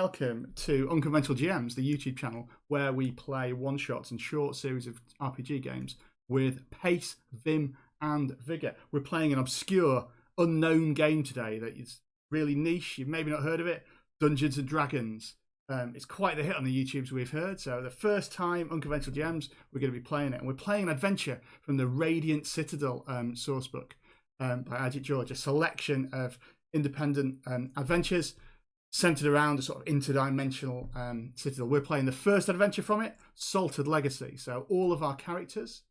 welcome to Unconventional GMs, the YouTube channel where we play one-shots and short series of RPG games with pace, vim, and vigour. We're playing an obscure, unknown game today that is really niche. You've maybe not heard of it. Dungeons and Dragons. It's quite the hit on the YouTubes we've heard. So the first time Unconventional GMs, we're going to be playing it. And we're playing an adventure from the Radiant Citadel sourcebook by Ajit George, a selection of independent adventures centered around a sort of interdimensional citadel. We're playing the first adventure from it, Salted Legacy. So all of our characters,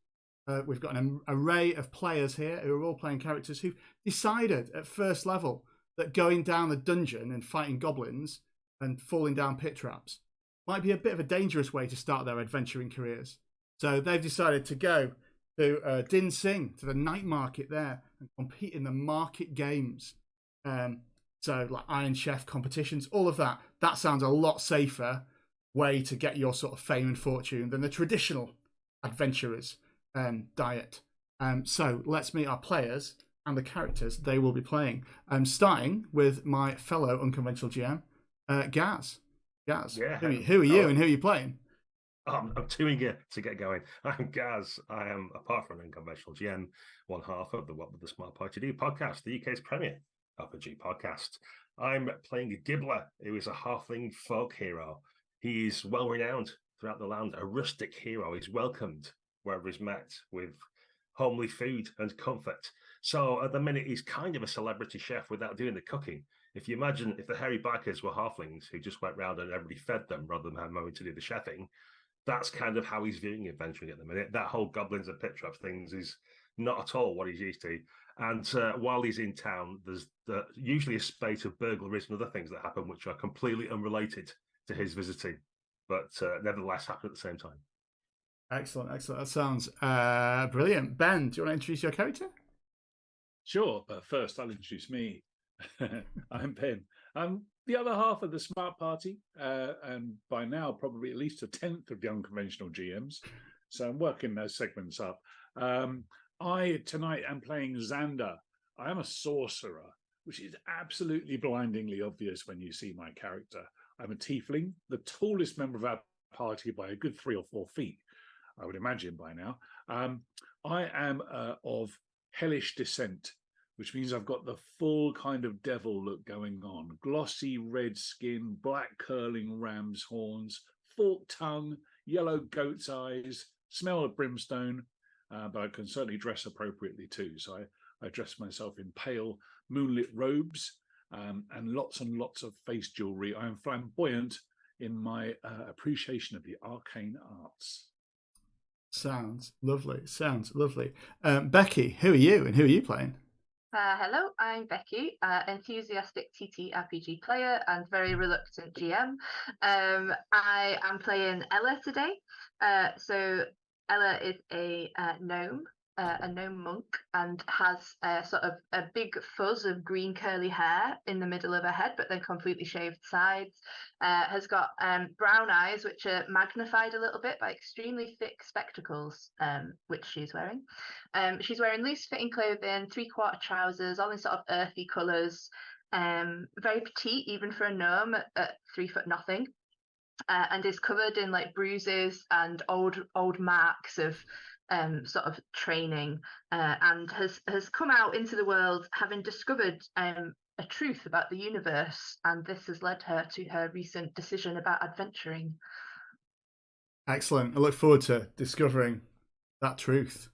we've got an array of players here who are all playing characters who've decided at first level that going down a dungeon and fighting goblins and falling down pit traps might be a bit of a dangerous way to start their adventuring careers. So they've decided to go to Dyn Singh, to the Nightmarket there, and compete in the market games. So like Iron Chef competitions, all of that. That sounds a lot safer way to get your sort of fame and fortune than the traditional adventurer's diet. So let's meet our players and the characters they will be playing. Starting with my fellow Unconventional GM, Gaz. Gaz, yeah. who are you and who are you playing? I'm too eager to get going. I'm Gaz. I am, apart from an Unconventional GM, one half of the What Would the Smart Party Do podcast, the UK's premier RPG podcast. I'm playing Gibbler, who is a halfling folk hero. He is well renowned throughout the land, a rustic hero. He's welcomed wherever he's met with homely food and comfort. So at the minute, he's kind of a celebrity chef without doing the cooking. If you imagine if the hairy bikers were halflings who just went round and everybody fed them rather than having to do the chefing, that's kind of how he's viewing adventuring at the minute. That whole goblins and pit traps things is not at all what he's used to. And while he's in town, there's usually a spate of burglaries and other things that happen which are completely unrelated to his visiting, but nevertheless happen at the same time. Excellent. That sounds brilliant. Ben, do you want to introduce your character? Sure, but first I'll introduce me. I'm Ben. I'm the other half of the Smart Party, and by now probably at least a tenth of the Unconventional GMs. So I'm working those segments up. I tonight am playing Xander. I am a sorcerer, which is absolutely blindingly obvious when you see my character. I'm a tiefling, the tallest member of our party by a good 3 or 4 feet, I would imagine by now. I am of hellish descent, which means I've got the full kind of devil look going on. Glossy red skin, black curling ram's horns, forked tongue, yellow goat's eyes, smell of brimstone, but I can certainly dress appropriately too. So I dress myself in pale moonlit robes and lots of face jewelry. I am flamboyant in my appreciation of the arcane arts. Sounds lovely. Becky, who are you and who are you playing? Hello, I'm Becky, enthusiastic TTRPG player and very reluctant GM. I am playing Ella today. So Ella is a gnome monk, and has sort of a big fuzz of green curly hair in the middle of her head, but then completely shaved sides. Has got brown eyes, which are magnified a little bit by extremely thick spectacles, which she's wearing. She's wearing loose-fitting clothing, 3/4 trousers, all in sort of earthy colours. Very petite, even for a gnome at 3 foot nothing. And is covered in like bruises and old marks of sort of training, and has come out into the world having discovered a truth about the universe, and this has led her to her recent decision about adventuring. Excellent. I look forward to discovering that truth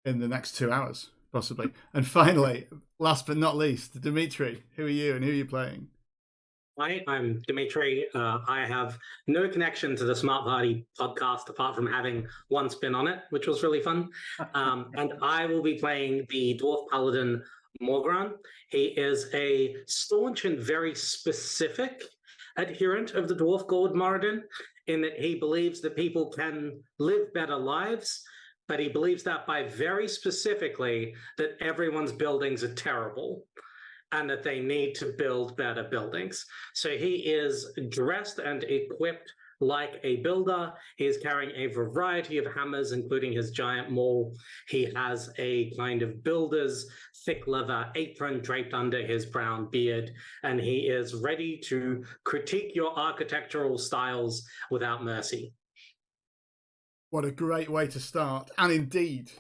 in the next 2 hours, possibly. And finally, last but not least, Dimitri, who are you and who are you playing? Hi, I'm Dimitri. I have no connection to the Smart Party podcast apart from having one spin on it, which was really fun. And I will be playing the Dwarf Paladin Morgran. He is a staunch and very specific adherent of the Dwarf God Moradin, in that he believes that people can live better lives, but he believes that by very specifically that everyone's buildings are terrible, and that they need to build better buildings. So he is dressed and equipped like a builder. He is carrying a variety of hammers, including his giant maul. He has a kind of builder's thick leather apron draped under his brown beard, and he is ready to critique your architectural styles without mercy. What a great way to start. And indeed,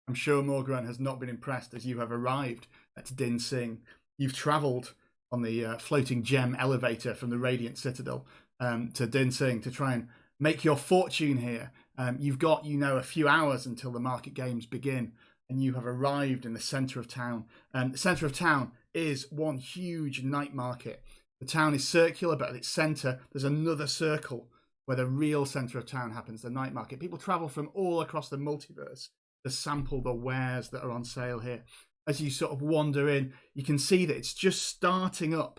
I'm sure Morgren has not been impressed as you have arrived at Dyn Singh. You've travelled on the floating gem elevator from the Radiant Citadel to Dyn Singh to try and make your fortune here. You've got, a few hours until the market games begin, and you have arrived in the centre of town. The centre of town is one huge night market. The town is circular, but at its centre, there's another circle where the real centre of town happens, the night market. People travel from all across the multiverse to sample the wares that are on sale here. As you sort of wander in, you can see that it's just starting up.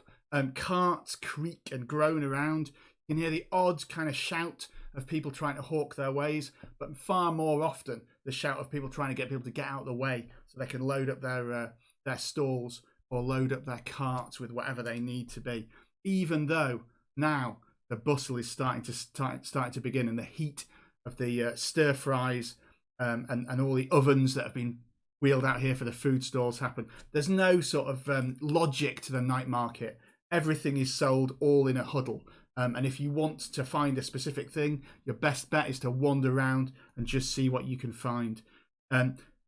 Carts creak and groan around. You can hear the odd kind of shout of people trying to hawk their ways, but far more often the shout of people trying to get people to get out of the way so they can load up their stalls or load up their carts with whatever they need to be. Even though now the bustle is starting to begin, and the heat of the stir fries and all the ovens that have been wheeled out here for the food stalls happen. There's no sort of logic to the night market. Everything is sold all in a huddle. And if you want to find a specific thing, your best bet is to wander around and just see what you can find.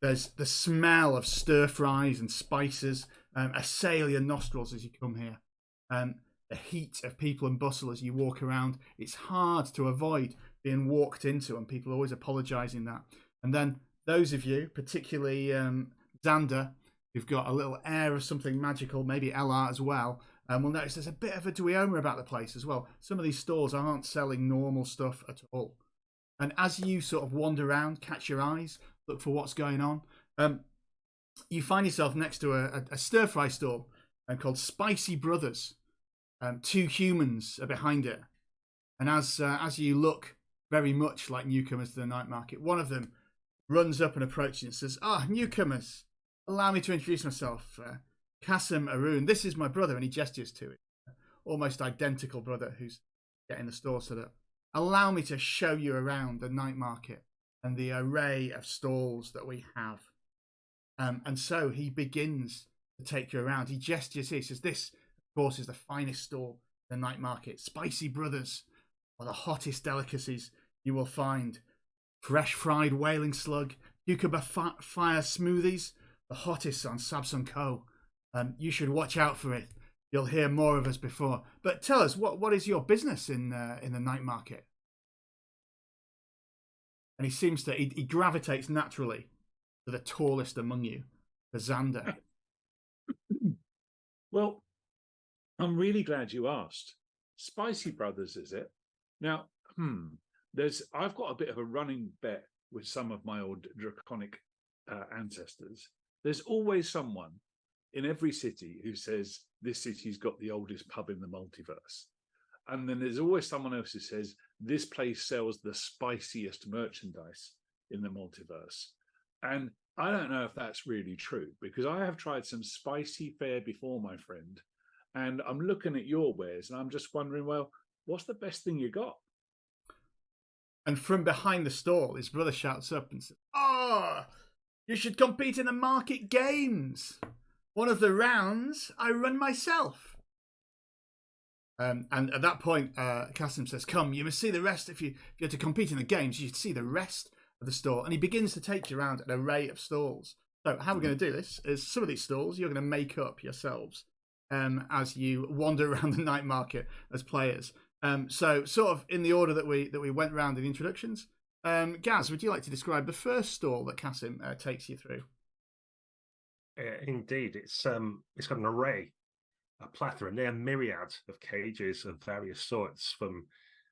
There's the smell of stir fries and spices assail your nostrils as you come here. The heat of people and bustle as you walk around, it's hard to avoid being walked into, and people are always apologising that. And then those of you, particularly Xander, who've got a little air of something magical, maybe LR as well, will notice there's a bit of a duioma about the place as well. Some of these stores aren't selling normal stuff at all. And as you sort of wander around, catch your eyes, look for what's going on, you find yourself next to a stir-fry stall called Spicy Brothers. 2 humans are behind it. And as you look very much like newcomers to the night market, one of them runs up and approaches you and says, newcomers, allow me to introduce myself. Qasim Arun, this is my brother, and he gestures to it. Almost identical brother who's getting the store set up. Allow me to show you around the night market and the array of stalls that we have. And so he begins to take you around. He gestures here. He says, this, of course, is the finest stall in the night market. Spicy Brothers are the hottest delicacies you will find. Fresh fried whaling slug, cucumber fire smoothies, the hottest on Sabson Co. You should watch out for it. You'll hear more of us before. But tell us, what is your business in the night market? And he seems to, he gravitates naturally to the tallest among you, the Xander. Well, I'm really glad you asked. Spicy Brothers, is it? Now, I've got a bit of a running bet with some of my old draconic ancestors. There's always someone in every city who says this city's got the oldest pub in the multiverse. And then there's always someone else who says this place sells the spiciest merchandise in the multiverse. And I don't know if that's really true, because I have tried some spicy fare before, my friend. And I'm looking at your wares and I'm just wondering, well, what's the best thing you got? And from behind the stall, his brother shouts up and says, you should compete in the market games. One of the rounds I run myself. And at that point, Qasim says, come, you must see the rest. If you had to compete in the games, you'd see the rest of the store. And he begins to take you around an array of stalls. So how we're going to do this is some of these stalls you're going to make up yourselves as you wander around the night market as players. So sort of in the order that we went around in the introductions. Gaz, would you like to describe the first stall that Qasim takes you through? Indeed, it's got an array, a plethora, near myriad of cages of various sorts, from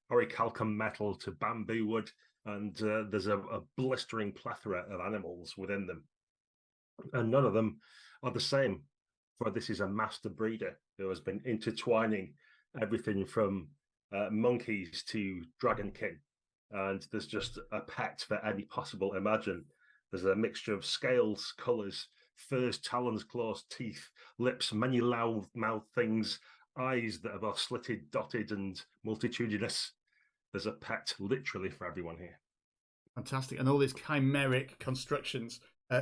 orichalcum metal to bamboo wood, and there's a blistering plethora of animals within them. And none of them are the same, for this is a master breeder who has been intertwining everything from monkeys to dragonkin, and there's just a pet for any possible imagine. There's a mixture of scales, colours, furs, talons, claws, teeth, lips, many loud mouth things, eyes that are slitted, dotted, and multitudinous. there's a pet literally for everyone here. Fantastic. And all these chimeric constructions,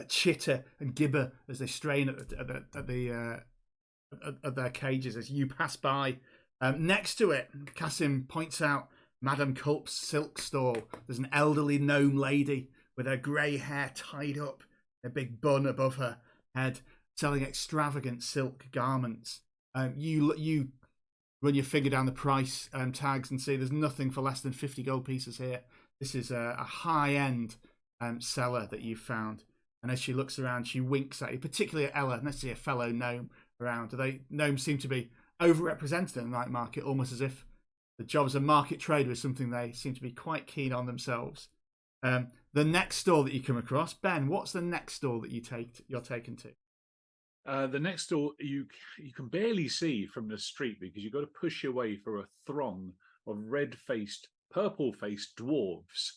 chitter and gibber as they strain at their cages as you pass by. Next to it, Kasim points out Madame Culp's silk stall. There's an elderly gnome lady with her grey hair tied up, a big bun above her head, selling extravagant silk garments. You run your finger down the price tags and see there's nothing for less than 50 gold pieces here. This is a high-end seller that you've found. And as she looks around, she winks at you, particularly at Ella. Let's see a fellow gnome around. Gnomes seem to be overrepresented in the night market, almost as if the job as a market trader is something they seem to be quite keen on themselves. The next store that you come across, Ben, what's the next store that you're taken to? The next door you can barely see from the street because you've got to push your way through a throng of red-faced, purple-faced dwarves.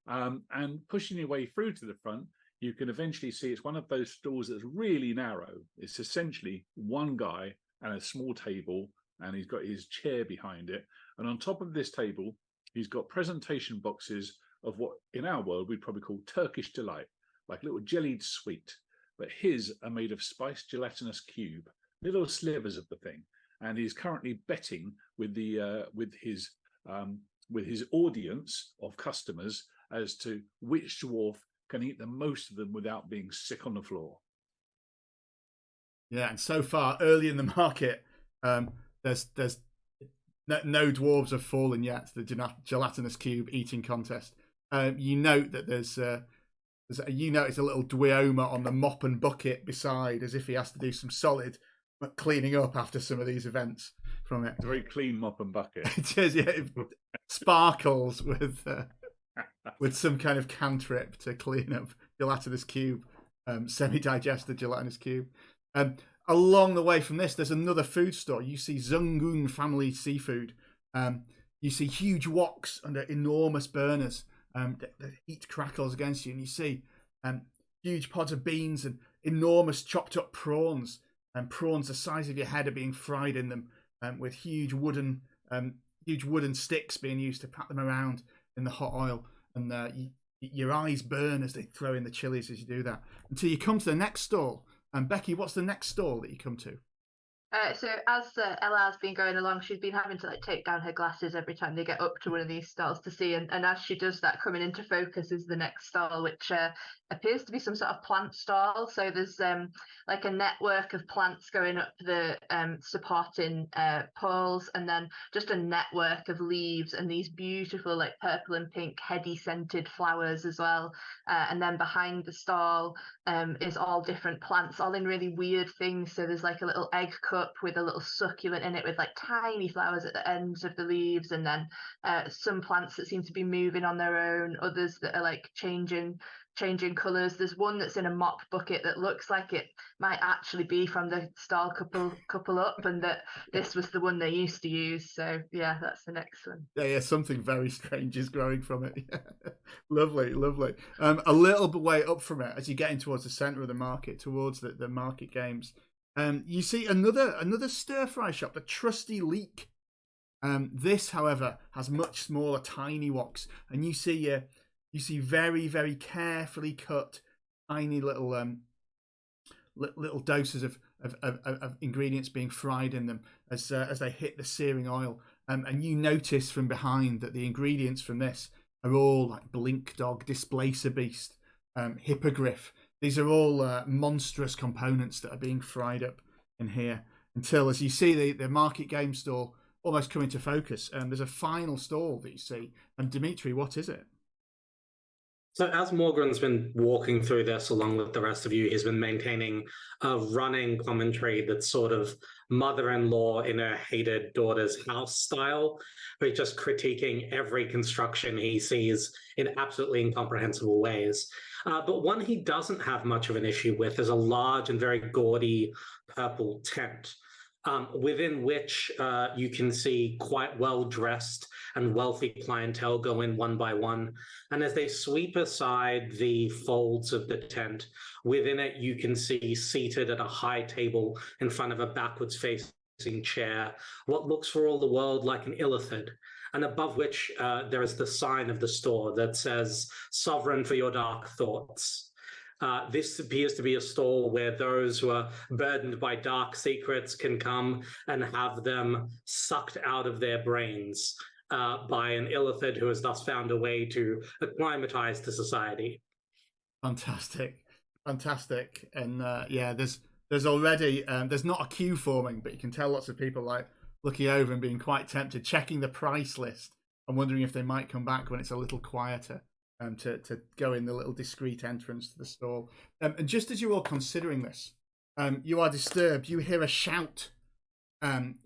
And pushing your way through to the front, you can eventually see it's one of those stores that's really narrow. It's essentially one guy and a small table, and he's got his chair behind it. And on top of this table, he's got presentation boxes of what in our world we'd probably call Turkish delight, like little jellied sweet. But his are made of spiced gelatinous cube, little slivers of the thing. And he's currently betting with his audience of customers as to which dwarf can eat the most of them without being sick on the floor. Yeah, and so far, early in the market, there's no dwarves have fallen yet to the gelatinous cube eating contest. You note that there's a little Dweoma on the mop and bucket beside, as if he has to do some solid cleaning up after some of these events from it. It's a very clean mop and bucket. It is, yeah. It sparkles with some kind of cantrip to clean up gelatinous cube, semi-digested gelatinous cube. Along the way from this, there's another food store. You see Zungun family seafood. You see huge woks under enormous burners. The heat crackles against you, and you see huge pods of beans and enormous chopped up prawns. And prawns the size of your head are being fried in them, with huge wooden sticks being used to pat them around in the hot oil. And your eyes burn as they throw in the chilies as you do that. Until you come to the next stall. And Becky, what's the next stall that you come to? So as Ella has been going along, she's been having to take down her glasses every time they get up to one of these stalls to see. And as she does that, coming into focus is the next stall, which appears to be some sort of plant stall. So there's like a network of plants going up the supporting poles, and then just a network of leaves and these beautiful like purple and pink heady scented flowers as well. And then behind the stall is all different plants, all in really weird things. So there's like a little egg cup with a little succulent in it with like tiny flowers at the ends of the leaves, and then some plants that seem to be moving on their own, others that are like changing colours. There's one that's in a mop bucket that looks like it might actually be from the stall couple up, and that this was the one they used to use. So yeah, that's the next one. Yeah, something very strange is growing from it. Lovely. A little bit way up from it, as you get in towards the centre of the market, towards the market games, you see another stir-fry shop, the Trusty Leek. This, however, has much smaller, tiny woks, and you see very, very carefully cut, tiny little doses of ingredients being fried in them as they hit the searing oil. And you notice from behind that the ingredients from this are all like Blink Dog, Displacer Beast, Hippogriff. These are all monstrous components that are being fried up in here. Until, as you see the market game stall almost come into focus, there's a final stall that you see. And Dimitri, what is it? So as Morgan's been walking through this along with the rest of you, he's been maintaining a running commentary that's sort of mother-in-law in her hated daughter's house style, but just critiquing every construction he sees in absolutely incomprehensible ways. But one he doesn't have much of an issue with is a large and very gaudy purple tent, within which you can see quite well-dressed and wealthy clientele go in one by one. And as they sweep aside the folds of the tent, within it you can see seated at a high table in front of a backwards-facing chair what looks for all the world like an illithid. and above which there is the sign of the store that says "Sovereign for your dark thoughts." This appears to be a stall where those who are burdened by dark secrets can come and have them sucked out of their brains by an illithid who has thus found a way to acclimatize to society. Fantastic. And yeah, there's already there's not a queue forming, but you can tell lots of people like looking over and being quite tempted, checking the price list and wondering if they might come back when it's a little quieter. To go in the little discreet entrance to the stall. And just as you're all considering this, you are disturbed. You hear a shout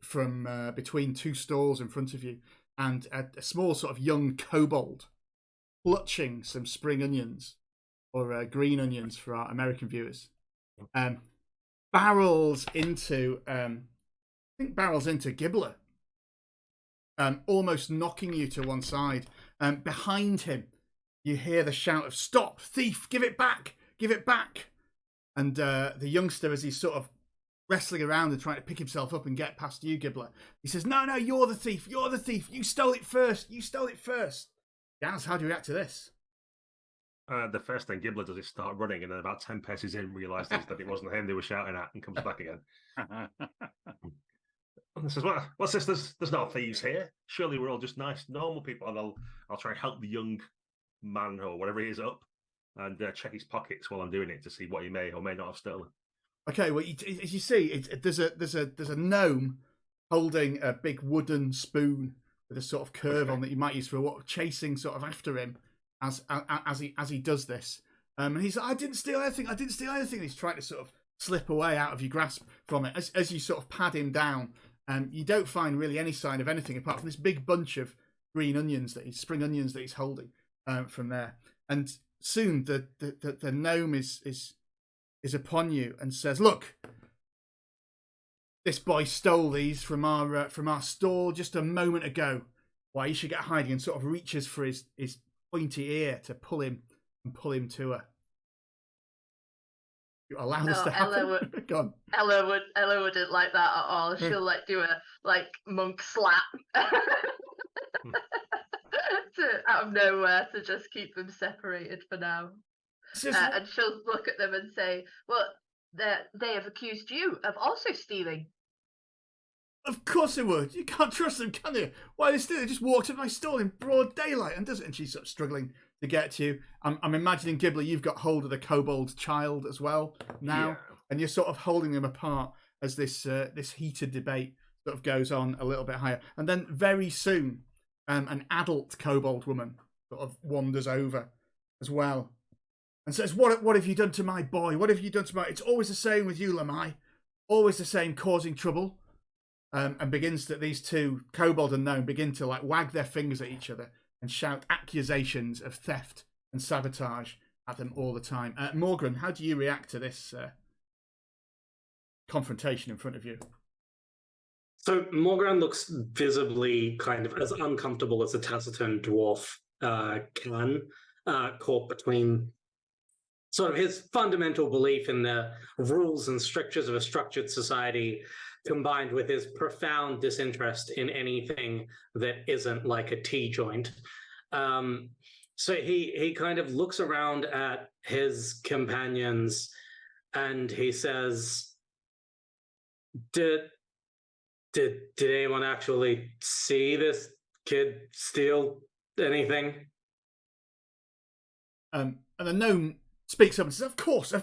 from between two stalls in front of you, and a small sort of young kobold clutching some spring onions, or green onions for our American viewers, barrels into Gibbler, almost knocking you to one side. Behind him, you hear the shout of "Stop, thief! Give it back! Give it back!" And the youngster, as he's sort of wrestling around and trying to pick himself up and get past you, Gibbler, he says, "No, you're the thief! You're the thief! You stole it first! You stole it first!" Gaz, how do you react to this? The first thing Gibbler does is start running, and then about 10 paces in, realises that it wasn't him they were shouting at, and comes back again. And says, "What's this? There's no thieves here. Surely we're all just nice, normal people." And I'll try and help the young man or whatever he is up, and check his pockets while I'm doing it to see what he may or may not have stolen. Okay, well, as you see, there's a gnome holding a big wooden spoon with a sort of curve on that you might use for what, chasing sort of after him as he does this. And he's like, I didn't steal anything. And he's trying to sort of slip away out of your grasp from it. As you sort of pad him down, you don't find really any sign of anything apart from this big bunch of green onions spring onions that he's holding from there. And soon the gnome is upon you and says, "Look, this boy stole these from our store just a moment ago. Why, you should get hiding," and sort of reaches for his pointy ear to pull him to her. You allow this to happen? Go on. Ella wouldn't like that at all. She'll like do a monk slap out of nowhere to just keep them separated for now. And she'll look at them and say, "Well, they have accused you of also stealing." Of course they would. You can't trust them, can you? Why they steal? They just walked in my stall in broad daylight and does it. And she's sort of struggling to get to you. I'm imagining, Gibbler, you've got hold of the kobold child as well now, and you're sort of holding them apart as this heated debate sort of goes on a little bit higher. And then very soon, an adult kobold woman sort of wanders over as well and says, "What have you done to my boy? What have you done to my... It's always the same with you, Lamai. Always the same, causing trouble." And begins that these two, kobold and gnome, begin to wag their fingers at each other and shout accusations of theft and sabotage at them all the time. Morgan, how do you react to this confrontation in front of you? So Morgan looks visibly kind of as uncomfortable as a taciturn dwarf can, caught between sort of his fundamental belief in the rules and strictures of a structured society, combined with his profound disinterest in anything that isn't like a tea joint. So he kind of looks around at his companions and he says, Did anyone actually see this kid steal anything?" And the gnome speaks up and says, Of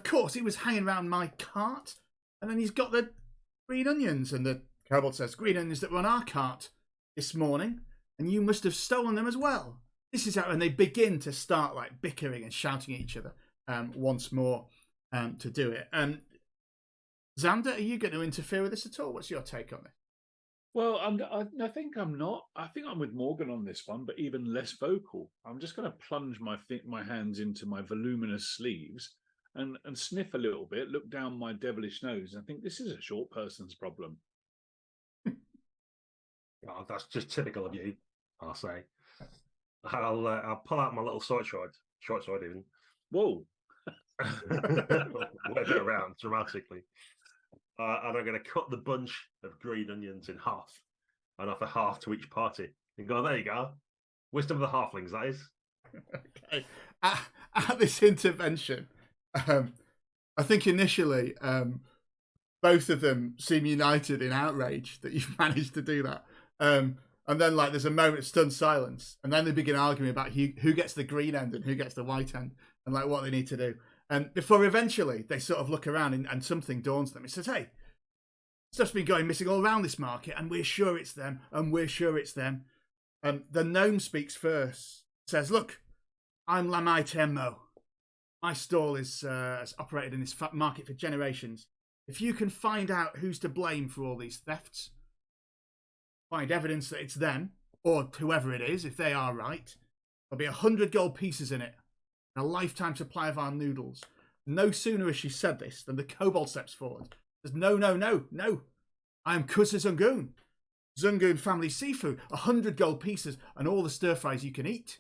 course, he was hanging around my cart, and then he's got the green onions." And the kobold says, "Green onions that were on our cart this morning, and you must have stolen them as well. This is how..." And they begin to start bickering and shouting at each other once more to do it. Xander, are you going to interfere with this at all? What's your take on it? Well, I think I'm not. I think I'm with Morgan on this one, but even less vocal. I'm just going to plunge my hands into my voluminous sleeves and sniff a little bit, look down my devilish nose, and I think this is a short person's problem. Oh, that's just typical of you, I'll say. I'll pull out my little short sword even. Whoa. Wave it around dramatically. And I'm going to cut the bunch of green onions in half and offer half to each party You go, there you go. Wisdom of the halflings, that is. Okay. At this intervention, I think initially both of them seem united in outrage that you've managed to do that. And then like there's a moment of stunned silence, and then they begin arguing about who gets the green end and who gets the white end, and like what they need to do. And before eventually they sort of look around and something dawns them. It says, "Hey, stuff's been going missing all around this market, and we're sure it's them, and we're sure it's them." And the gnome speaks first. Says, "Look, I'm Lamai Temmo. My stall is has operated in this market for generations. If you can find out who's to blame for all these thefts, find evidence that it's them, or whoever it is, if they are right, there'll be 100 gold pieces in it, and a lifetime supply of our noodles." No sooner has she said this than the kobold steps forward. Says, "No, no, no, no. I am Kusa Zungoon. Zungoon family seafood, 100 gold pieces, and all the stir fries you can eat.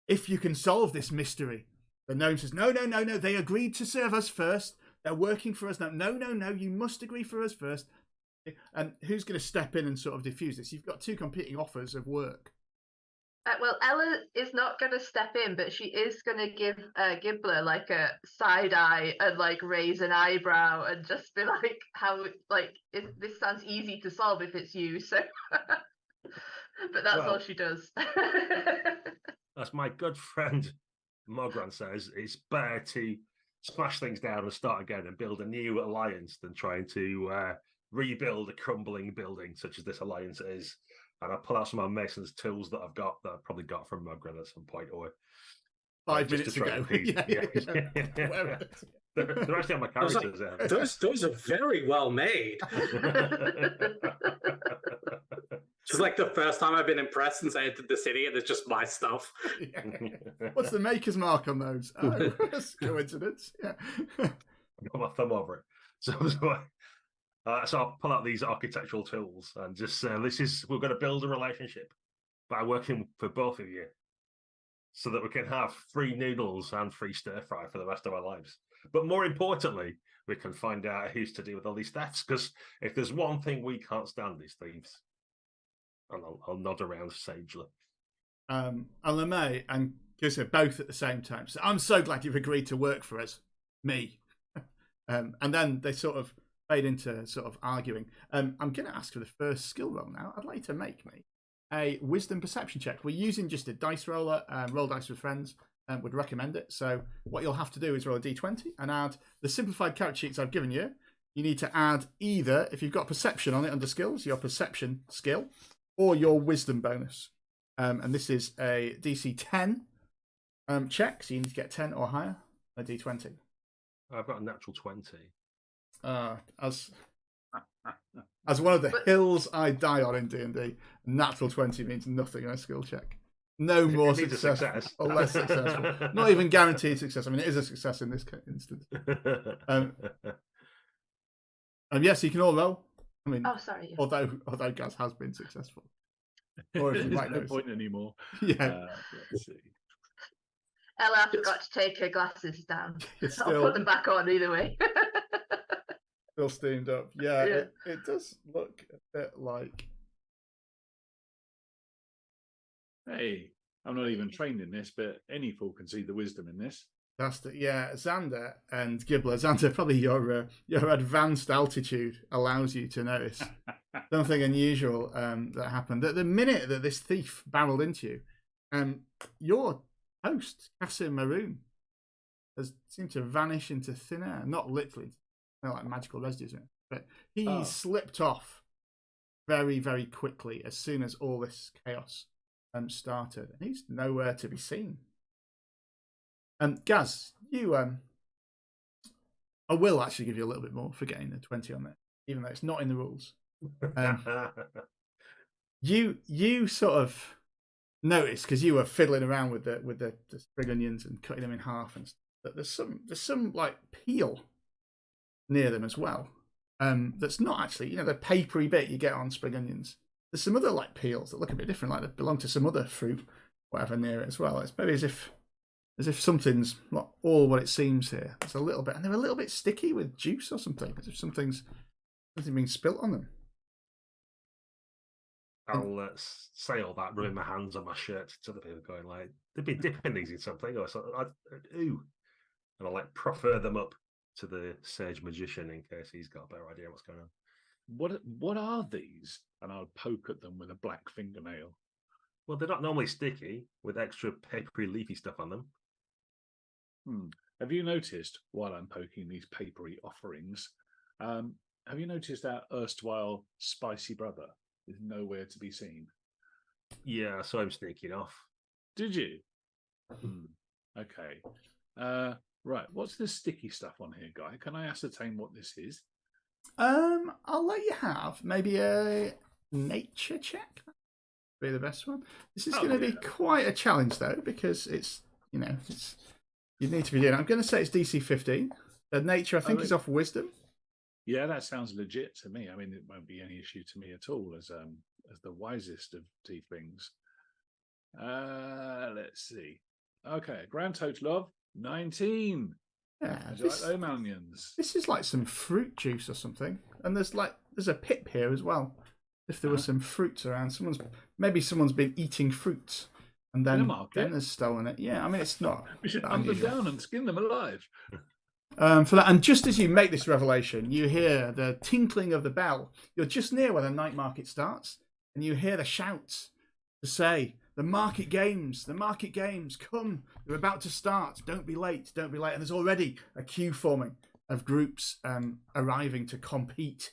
If you can solve this mystery." The gnome says, "No, no, no, no. They agreed to serve us first. They're working for us now. No, no, no. You must agree for us first." And who's going to step in and sort of diffuse this? You've got two competing offers of work. Well, Ella is not going to step in, but she is going to give Gibbler like a side eye and like raise an eyebrow and just be like, "How this sounds easy to solve if it's you." So, but that's all she does. As my good friend Mogran says, it's better to smash things down and start again and build a new alliance than trying to rebuild a crumbling building such as this alliance is. And I'll pull out some of my mason's tools that I've probably got from Mogran at some point, or 5 minutes ago. They're actually on my characters. Those are very well made. It's like the first time I've been impressed since I entered the city, and it's just my stuff. What's the maker's mark on those? Oh, that's a coincidence. Yeah. I've got my thumb over it. So I'll pull out these architectural tools and just say, we're going to build a relationship by working for both of you so that we can have free noodles and free stir fry for the rest of our lives. But more importantly, we can find out who's to do with all these thefts, because if there's one thing we can't stand, these thieves. And I'll nod around sagely. And LeMay and Kusa both at the same time. So I'm so glad you've agreed to work for us. Me. And then they sort of fade into sort of arguing. I'm going to ask for the first skill roll now. I'd like to make me a wisdom perception check. We're using just a dice roller, roll dice with friends, and would recommend it. So what you'll have to do is roll a d20 and add the simplified character sheets I've given you. You need to add either, if you've got perception on it under skills, your perception skill, or your wisdom bonus. And this is a DC 10 check, so you need to get 10 or higher, a d20. I've got a natural 20. As one of the hills I die on in D&D, natural 20 means nothing in a skill check. No more success or less successful. Not even guaranteed success. I mean, it is a success in this instance. Yes, you can all roll. I mean, sorry. Although Gaz has been successful. Or if you might no point anymore. Yeah. Let's see. Ella forgot to take her glasses down. Still, I'll put them back on either way. Still steamed up. Yeah, yeah. It does look a bit like. Hey, I'm not even trained in this, but any fool can see the wisdom in this. Fantastic. Yeah, Xander and Gibbler. Xander, probably your advanced altitude allows you to notice something unusual that happened. The minute that this thief barreled into you, your host, Cassim Maroon, has seemed to vanish into thin air. Not literally, like magical residues, but he slipped off very, very quickly as soon as all this chaos started. And he's nowhere to be seen. Gaz, you, I will actually give you a little bit more for getting the 20 on there, even though it's not in the rules. You sort of notice, because you were fiddling around with the spring onions and cutting them in half, and that there's some like peel near them as well. That's not actually, the papery bit you get on spring onions. There's some other like peels that look a bit different, like they belong to some other fruit, whatever, near it as well. It's maybe as if something's not all what it seems here. It's a little bit, and they're a little bit sticky with juice or something, as if something being spilt on them. I'll say all that, rubbing my hands on my shirt to other people, going like, they've been dipping these in something, or so, ooh, and I'll like proffer them up to the sage magician in case he's got a better idea what's going on. What are these? And I'll poke at them with a black fingernail. Well, they're not normally sticky with extra papery, leafy stuff on them. Have you noticed, while I'm poking these papery offerings, have you noticed our erstwhile spicy brother is nowhere to be seen? Yeah, I saw him sneaking off. Did you? Okay. Right. What's this sticky stuff on here, Guy? Can I ascertain what this is? I'll let you have maybe a nature check. Be the best one. This is going to be quite a challenge though, because it's you need to be doing. I'm going to say it's DC 15. The nature I think is off wisdom. Yeah, that sounds legit to me. I mean, it won't be any issue to me at all as the wisest of tieflings. Let's see. Okay, grand total of 19. Yeah, like those onions. This is like some fruit juice or something, and there's a pip here as well. If there were some fruits around, someone's been eating fruits, and then has stolen it. Yeah, I mean it's not. We should hunt them down and skin them alive. For that, and just as you make this revelation, you hear the tinkling of the bell. You're just near where the night market starts, and you hear the shouts to say, the market games, come. They're about to start. Don't be late. And there's already a queue forming of groups arriving to compete.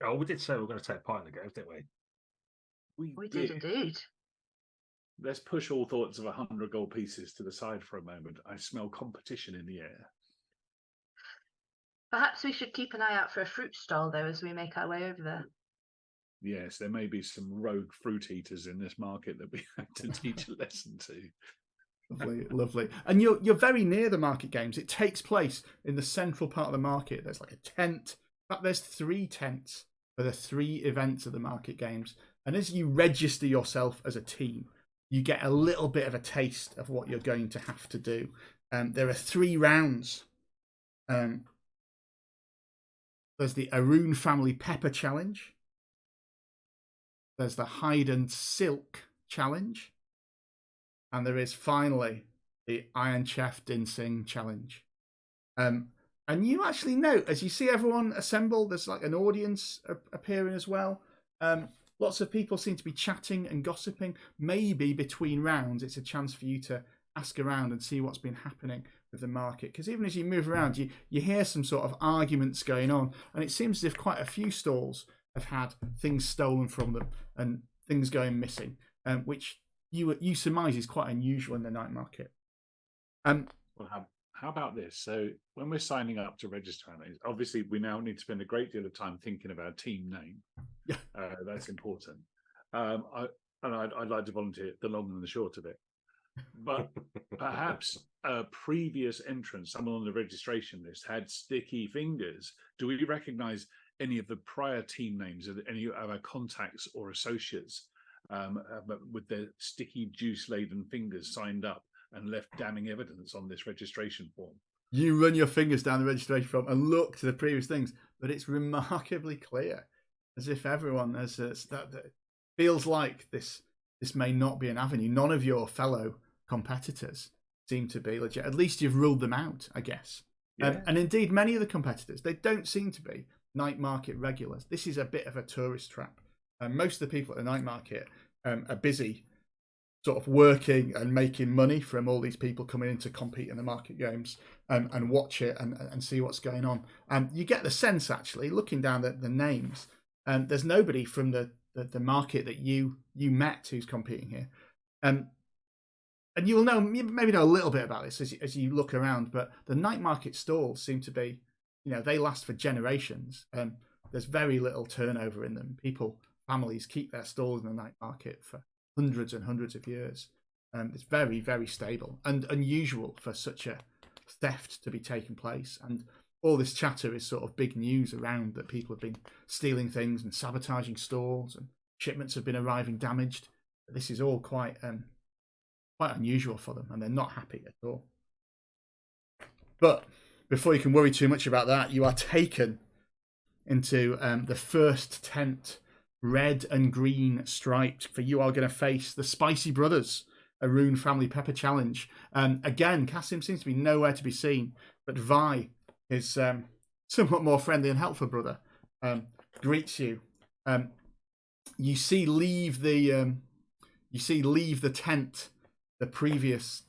Oh, we did say we were going to take part in the games, didn't we? We did indeed. Let's push all thoughts of 100 gold pieces to the side for a moment. I smell competition in the air. Perhaps we should keep an eye out for a fruit stall, though, as we make our way over there. Yes, there may be some rogue fruit eaters in this market that we have to teach a lesson to. Lovely. And you're very near the market games. It takes place in the central part of the market. There's like a tent. In fact, there's 3 tents for the 3 events of the market games. And as you register yourself as a team, you get a little bit of a taste of what you're going to have to do. There are 3 rounds. There's the Arun Family Pepper Challenge. There's the Hide and Silk Challenge. And there is finally the Iron Chef Dyn Singh Challenge. And you actually note, as you see everyone assemble, there's like an audience appearing as well. Lots of people seem to be chatting and gossiping. Maybe between rounds, it's a chance for you to ask around and see what's been happening with the market. Because even as you move around, you hear some sort of arguments going on. And it seems as if quite a few stalls have had things stolen from them and things going missing, which you surmise is quite unusual in the night market. Well, how about this? So when we're signing up to register, obviously we now need to spend a great deal of time thinking of our team name. Yeah, that's important. I'd like to volunteer the long and the short of it. But perhaps a previous entrant, someone on the registration list, had sticky fingers. Do we recognise any of the prior team names of any of our contacts or associates with their sticky juice-laden fingers signed up and left damning evidence on this registration form? You run your fingers down the registration form and look to the previous things, but it's remarkably clear, as if everyone has that feels like this may not be an avenue. None of your fellow competitors seem to be legit. At least you've ruled them out, I guess. Yeah. And indeed, many of the competitors, they don't seem to be night market regulars. This is a bit of a tourist trap. Most of the people at the night market are busy sort of working and making money from all these people coming in to compete in the market games and watch it and see what's going on. You get the sense, actually, looking down the names, there's nobody from the market that you met who's competing here. And you'll maybe know a little bit about this as you look around, but the night market stalls seem to be, they last for generations. There's very little turnover in them. Families keep their stalls in the night market for hundreds and hundreds of years. It's very, very stable and unusual for such a theft to be taking place. And all this chatter is sort of big news around that people have been stealing things and sabotaging stalls, and shipments have been arriving damaged. This is all quite unusual for them, and they're not happy at all. But before you can worry too much about that, you are taken into the first tent red and green striped. For you are going to face the Spicy Brothers, a Rune Family Pepper Challenge. Again, Kasim seems to be nowhere to be seen, but Vi, his somewhat more friendly and helpful brother, greets you. You see leave the tent the previous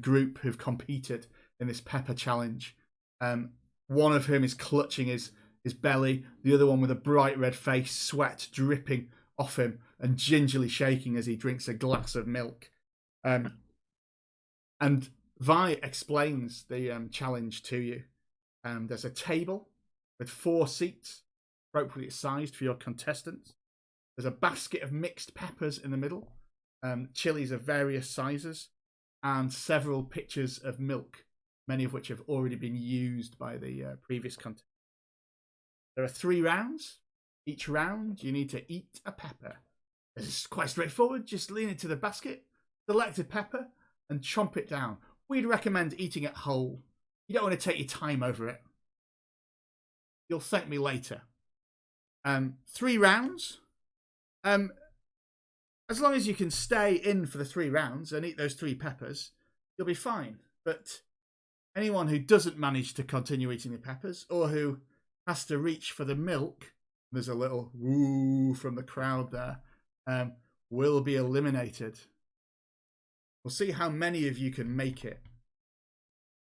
group who've competed in this pepper challenge. One of whom is clutching his belly, the other one with a bright red face, sweat dripping off him and gingerly shaking as he drinks a glass of milk. And Vi explains the challenge to you. There's a table with 4 seats, appropriately sized for your contestants. There's a basket of mixed peppers in the middle, chilies of various sizes, and several pitchers of milk, many of which have already been used by the previous contestant. There are 3 rounds. Each round, you need to eat a pepper. It's quite straightforward. Just lean into the basket, select a pepper, and chomp it down. We'd recommend eating it whole. You don't want to take your time over it. You'll thank me later. 3 rounds. As long as you can stay in for the 3 rounds and eat those 3 peppers, you'll be fine. But anyone who doesn't manage to continue eating the peppers, or who has to reach for the milk, there's a little woo from the crowd there, will be eliminated. We'll see how many of you can make it.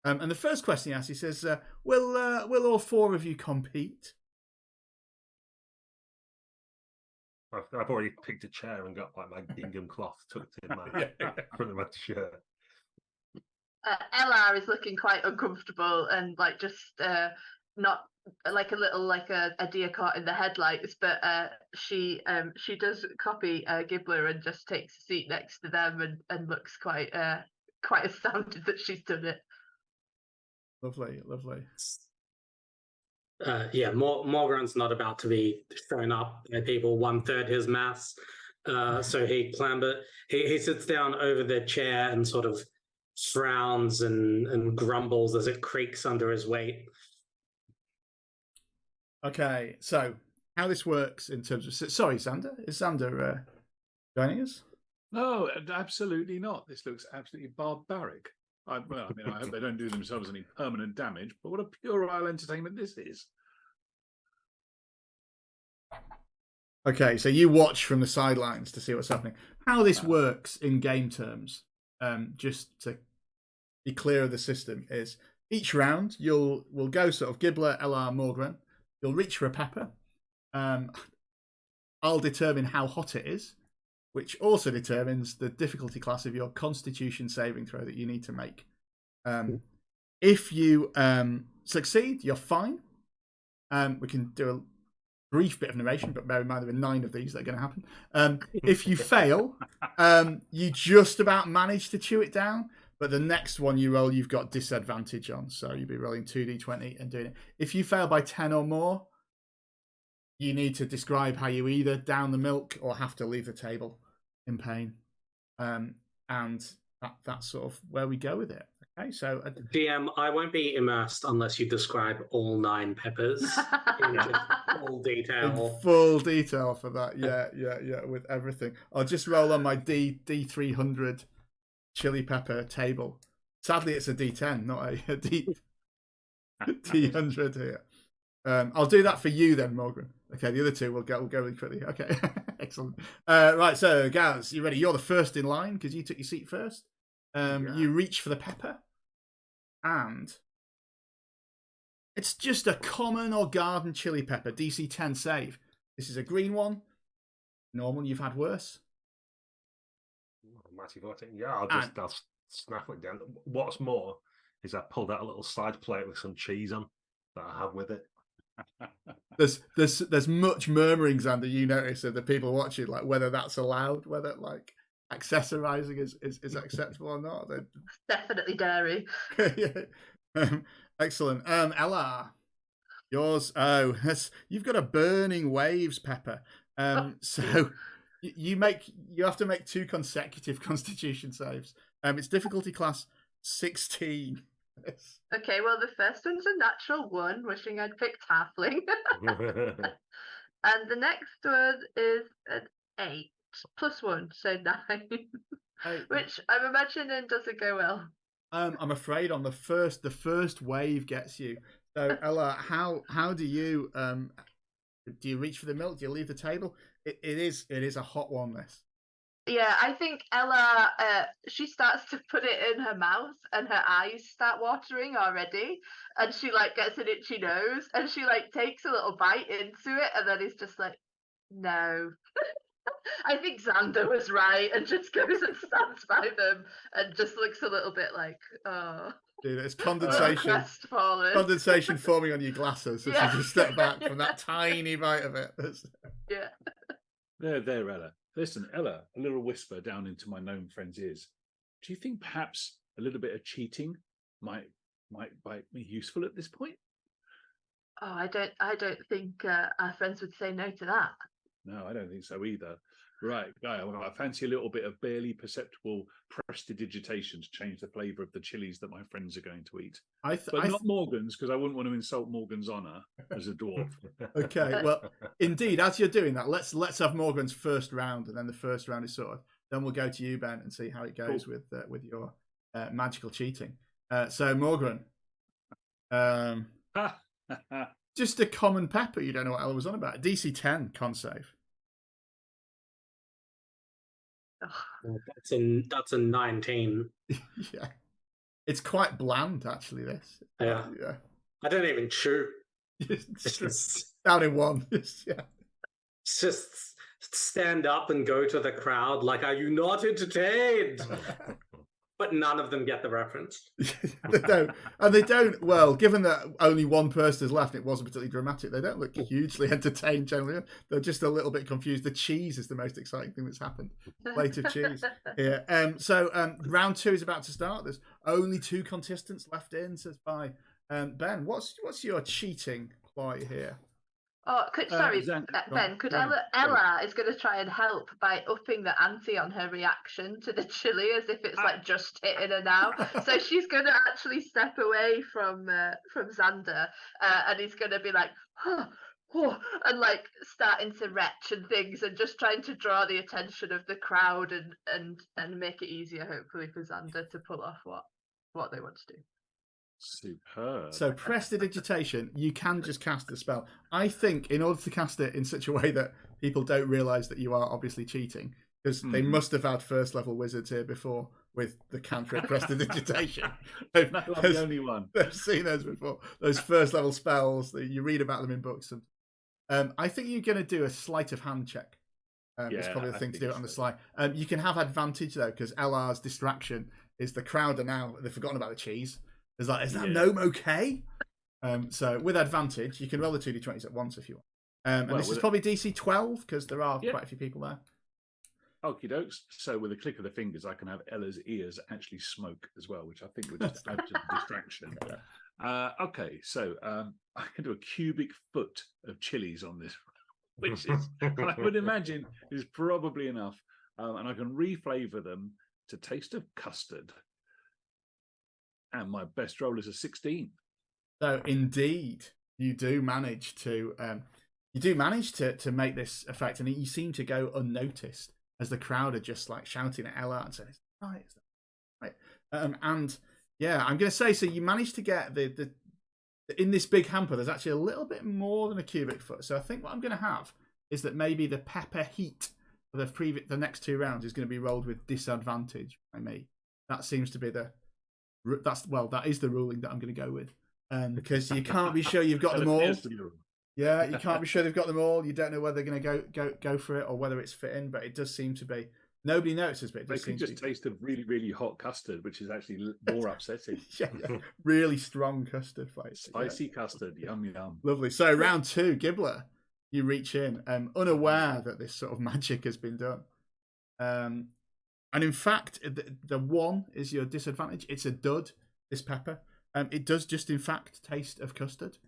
And the first question he asks, he says, will all 4 of you compete? I've already picked a chair and got like my gingham cloth tucked in my front of my shirt. Ella is looking quite uncomfortable and like just not like a little like a deer caught in the headlights, but she does copy Gibbler and just takes a seat next to them and looks quite astounded that she's done it. Lovely. Morgan's not about to be thrown up by people 1/3 his mass. So he sits down over the chair and sort of frowns and grumbles as it creaks under his weight. Okay, so how this works in terms of... Sorry, Xander. Is Xander joining us? No, absolutely not. This looks absolutely barbaric. I hope they don't do themselves any permanent damage, but what a puerile entertainment this is. Okay, so you watch from the sidelines to see what's happening. How this works in game terms, just to be clear of the system, is each round we'll go sort of Gibbler, LR, Morgren. You'll reach for a pepper. I'll determine how hot it is, which also determines the difficulty class of your Constitution saving throw that you need to make. If you succeed, you're fine. We can do a brief bit of narration, but bear in mind there are 9 of these that are going to happen. If you fail, you just about manage to chew it down, but the next one you roll, you've got disadvantage on, so you'll be rolling 2d20 and doing it. If you fail by 10 or more, you need to describe how you either down the milk or have to leave the table in pain. And that's sort of where we go with it. Okay, so DM, I won't be immersed unless you describe all 9 peppers in just full detail. In full detail for that, yeah, with everything. I'll just roll on my D300 chili pepper table. Sadly, it's a D10, not a D100 here. I'll do that for you then, Morgan. Okay, the other 2 we'll go really quickly. Okay, excellent. Right, so Gaz, you ready? You're the first in line because you took your seat first. You reach for the pepper, and it's just a common or garden chili pepper, DC 10 save. This is a green one. Normal, you've had worse. Mighty voting. Yeah, I'll snap it down. What's more is I pulled out a little side plate with some cheese on that I have with it. There's much murmuring, Xander, you notice, of the people watching, like whether that's allowed, whether like accessorizing is acceptable or not. Definitely dairy. Excellent. LR, yours. Oh, you've got a burning waves pepper. So you have to make 2 consecutive Constitution saves. It's difficulty class 16. Okay, well the first one's a natural 1, wishing I'd picked halfling. And the next one is an 8 plus 1, so 9, which I'm imagining doesn't go well. I'm afraid on the first wave gets you. So Ella, how do you reach for the milk? Do you leave the table? It is a hot one, this. Yeah, I think Ella, she starts to put it in her mouth and her eyes start watering already. And she like gets an itchy nose and she like takes a little bite into it and then is just like, no. I think Xander was right and just goes and stands by them and just looks a little bit like, oh. Dude, it's condensation. Condensation forming on your glasses as you just step back from that tiny bite of it. Yeah. There, Ella. Listen, Ella, a little whisper down into my gnome friend's ears. Do you think perhaps a little bit of cheating might be useful at this point? Oh, I don't think our friends would say no to that. No, I don't think so either. Right, Guy, I fancy a little bit of barely perceptible prestidigitation to change the flavour of the chilies that my friends are going to eat. But not Morgan's, because I wouldn't want to insult Morgan's honour as a dwarf. Okay, well, indeed, as you're doing that, let's have Morgan's first round, and then the first round is sorted. Then we'll go to you, Ben, and see how it goes with your magical cheating. So, Morgan, just a common pepper. You don't know what Ella was on about. DC 10 con save. That's a 19. Yeah, it's quite bland actually. This. Yeah. I don't even chew. Just down in one. Just stand up and go to the crowd like, are you not entertained? But none of them get the reference. They don't. And they don't, well, given that only one person is left, it wasn't particularly dramatic. They don't look hugely entertained generally. They're just a little bit confused. The cheese is the most exciting thing that's happened. Plate of cheese. Yeah. So round 2 is about to start. There's only 2 contestants left in, says by Ben. What's your cheating ploy here? Oh, Ben, could Ella is going to try and help by upping the ante on her reaction to the chili as if it's like just hitting her now. So she's going to actually step away from Xander and he's going to be like, and like starting to retch and things and just trying to draw the attention of the crowd and make it easier, hopefully, for Xander to pull off what they want to do. Superb. So prestidigitation, you can just cast the spell. I think in order to cast it in such a way that people don't realise that you are obviously cheating, because they must have had first level wizards here before with the cantrip prestidigitation. I'm the only one. They've seen those before. Those first level spells, you read about them in books. I think you're going to do a sleight of hand check. It's probably the thing to do it on the slide. You can have advantage though, because LR's distraction is the crowd are now, they've forgotten about the cheese. Is that gnome okay? So with advantage, you can roll the 2d20s at once if you want. And this is probably DC 12 because there are quite a few people there. Okie dokes. So with a click of the fingers, I can have Ella's ears actually smoke as well, which I think would just add to the distraction. Okay, so I can do a cubic foot of chilies on this, which is, I would imagine, is probably enough. And I can reflavour them to taste of custard. And my best roll is a 16. So indeed, you do manage to make this effect, and you seem to go unnoticed as the crowd are just like shouting at Ella and saying, "Right, right." And yeah, I'm going to say, so you managed to get the in this big hamper. There's actually a little bit more than a cubic foot. So I think what I'm going to have is that maybe the pepper heat for the next 2 rounds is going to be rolled with disadvantage by me. That seems to be that is the ruling that I'm going to go with, because you can't be sure you've got them all. Yeah, you can't be sure they've got them all. You don't know whether they're going to go for it or whether it's fitting, but it does seem to be. Nobody notices, but it does seem to be. Taste of really, really hot custard, which is actually more upsetting. Yeah, really strong custard flavour. Spicy custard, yum yum. Lovely. So round 2, Gibbler, you reach in, unaware that this sort of magic has been done. And in fact, the 1 is your disadvantage. It's a dud, this pepper. It does just, in fact, taste of custard.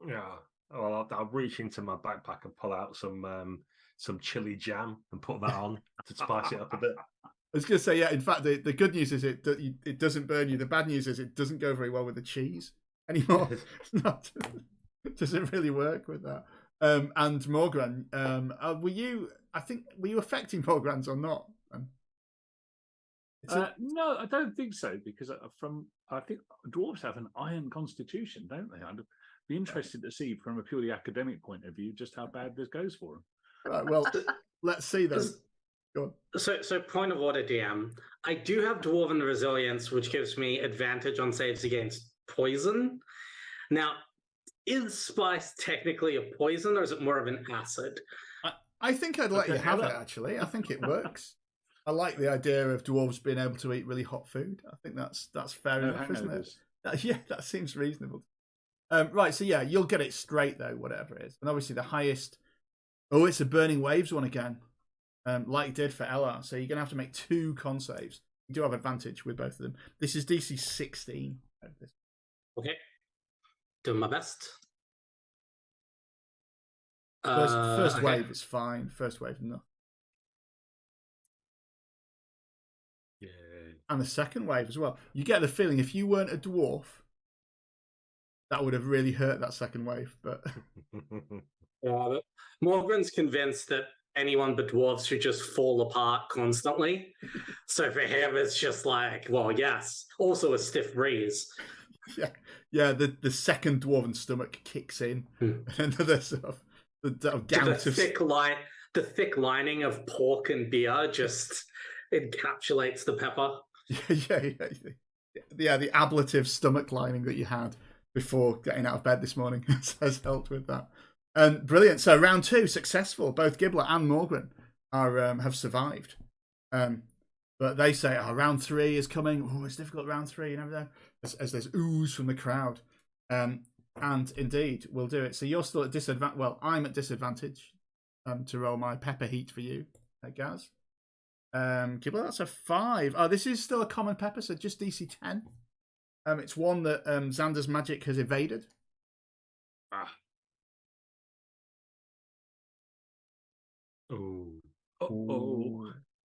Yeah. Well, I'll reach into my backpack and pull out some chili jam and put that on to spice it up a bit. I was going to say, yeah, in fact, the good news is it doesn't burn you. The bad news is it doesn't go very well with the cheese anymore. It doesn't really work with that. And Morgran, were you affecting Morgrans or not? No, I don't think so, because I think dwarves have an iron constitution, don't they? I'd be interested to see from a purely academic point of view just how bad this goes for them. Right, well, let's see then. Go on. So point of order, DM. I do have dwarven resilience, which gives me advantage on saves against poison. Now, is spice technically a poison, or is it more of an acid? I think I'd let you have it, actually. I think it works. I like the idea of dwarves being able to eat really hot food. I think that's fair enough, isn't it? Yeah, that seems reasonable. Right, so yeah, you'll get it straight, though, whatever it is. And obviously the highest... Oh, it's a Burning Waves one again, like you did for Ella. So you're going to have to make 2 con saves. You do have advantage with both of them. This is DC 16. Okay. Doing my best. First wave is fine. First wave, no. Yeah. And the second wave as well. You get the feeling if you weren't a dwarf, that would have really hurt that second wave. But but Morgan's convinced that anyone but dwarves should just fall apart constantly. So for him, it's just like, well, yes. Also a stiff breeze. Yeah. The second dwarven stomach kicks in, and another sort of the thick lining of pork and beer just encapsulates the pepper. Yeah. The ablative stomach lining that you had before getting out of bed this morning has helped with that. And brilliant. So round 2, successful. Both Gibbler and Morgan have survived. But they say, round 3 is coming. Oh, it's difficult, round 3, and everything. As there's ooze from the crowd. And indeed, we'll do it. So you're still at disadvantage. Well, I'm at disadvantage to roll my pepper heat for you, Gaz. Gibbler, that's a 5. Oh, this is still a common pepper, so just DC 10. It's one that Xander's magic has evaded. Oh.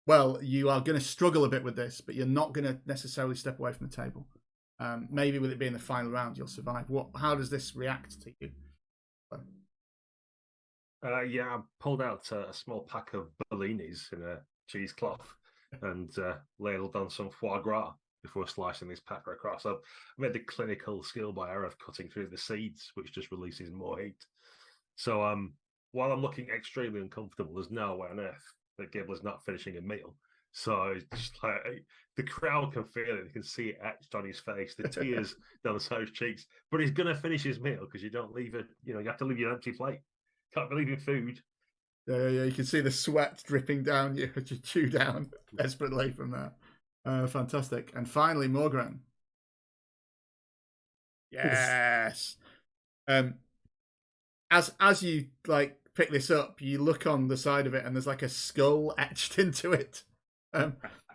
Well, you are going to struggle a bit with this, but you're not going to necessarily step away from the table. Maybe with it being the final round, you'll survive. How does this react to you? I pulled out a small pack of bellinis in a cheesecloth and ladled on some foie gras before slicing this pepper across. I've made the clinical skill by error of cutting through the seeds, which just releases more heat. So while I'm looking extremely uncomfortable, there's no way on earth that Gibbler's not finishing a meal. So it's just like the crowd can feel it; they can see it etched on his face, the tears down the side of his cheeks. But he's going to finish his meal because you don't leave it. You have to leave your empty plate. Can't be leaving food. Yeah. You can see the sweat dripping down you as you chew down desperately from there. Fantastic. And finally, Morgan. Yes. As you pick this up, you look on the side of it, and there's like a skull etched into it.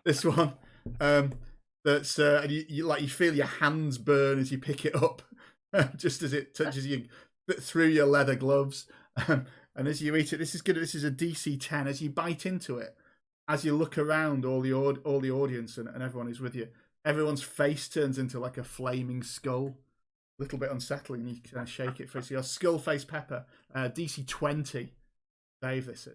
This one, that's and you feel your hands burn as you pick it up, just as it touches you through your leather gloves. And as you eat it, this is good. This is a DC 10. As you bite into it, as you look around, all the audience and everyone who's with you, everyone's face turns into like a flaming skull. A little bit unsettling. You can shake it for your skull face pepper. DC 20. Save this.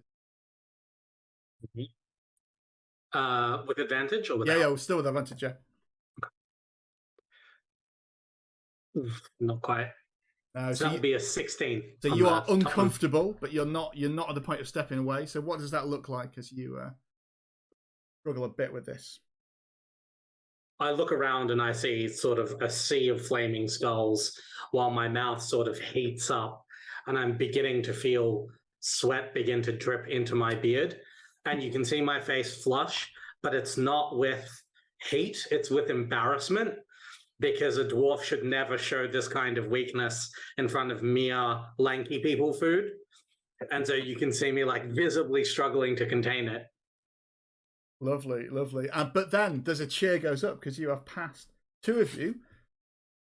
With advantage or without? Yeah, still with advantage. Yeah. Not quite. So that would be a 16. So you are uncomfortable, but you're not at the point of stepping away. So what does that look like as you struggle a bit with this? I look around and I see sort of a sea of flaming skulls while my mouth sort of heats up, and I'm beginning to feel sweat begin to drip into my beard. And you can see my face flush, but it's not with hate, it's with embarrassment, because a dwarf should never show this kind of weakness in front of mere lanky people food. And so you can see me visibly struggling to contain it. Lovely. But then there's a cheer goes up because you have passed. 2 of you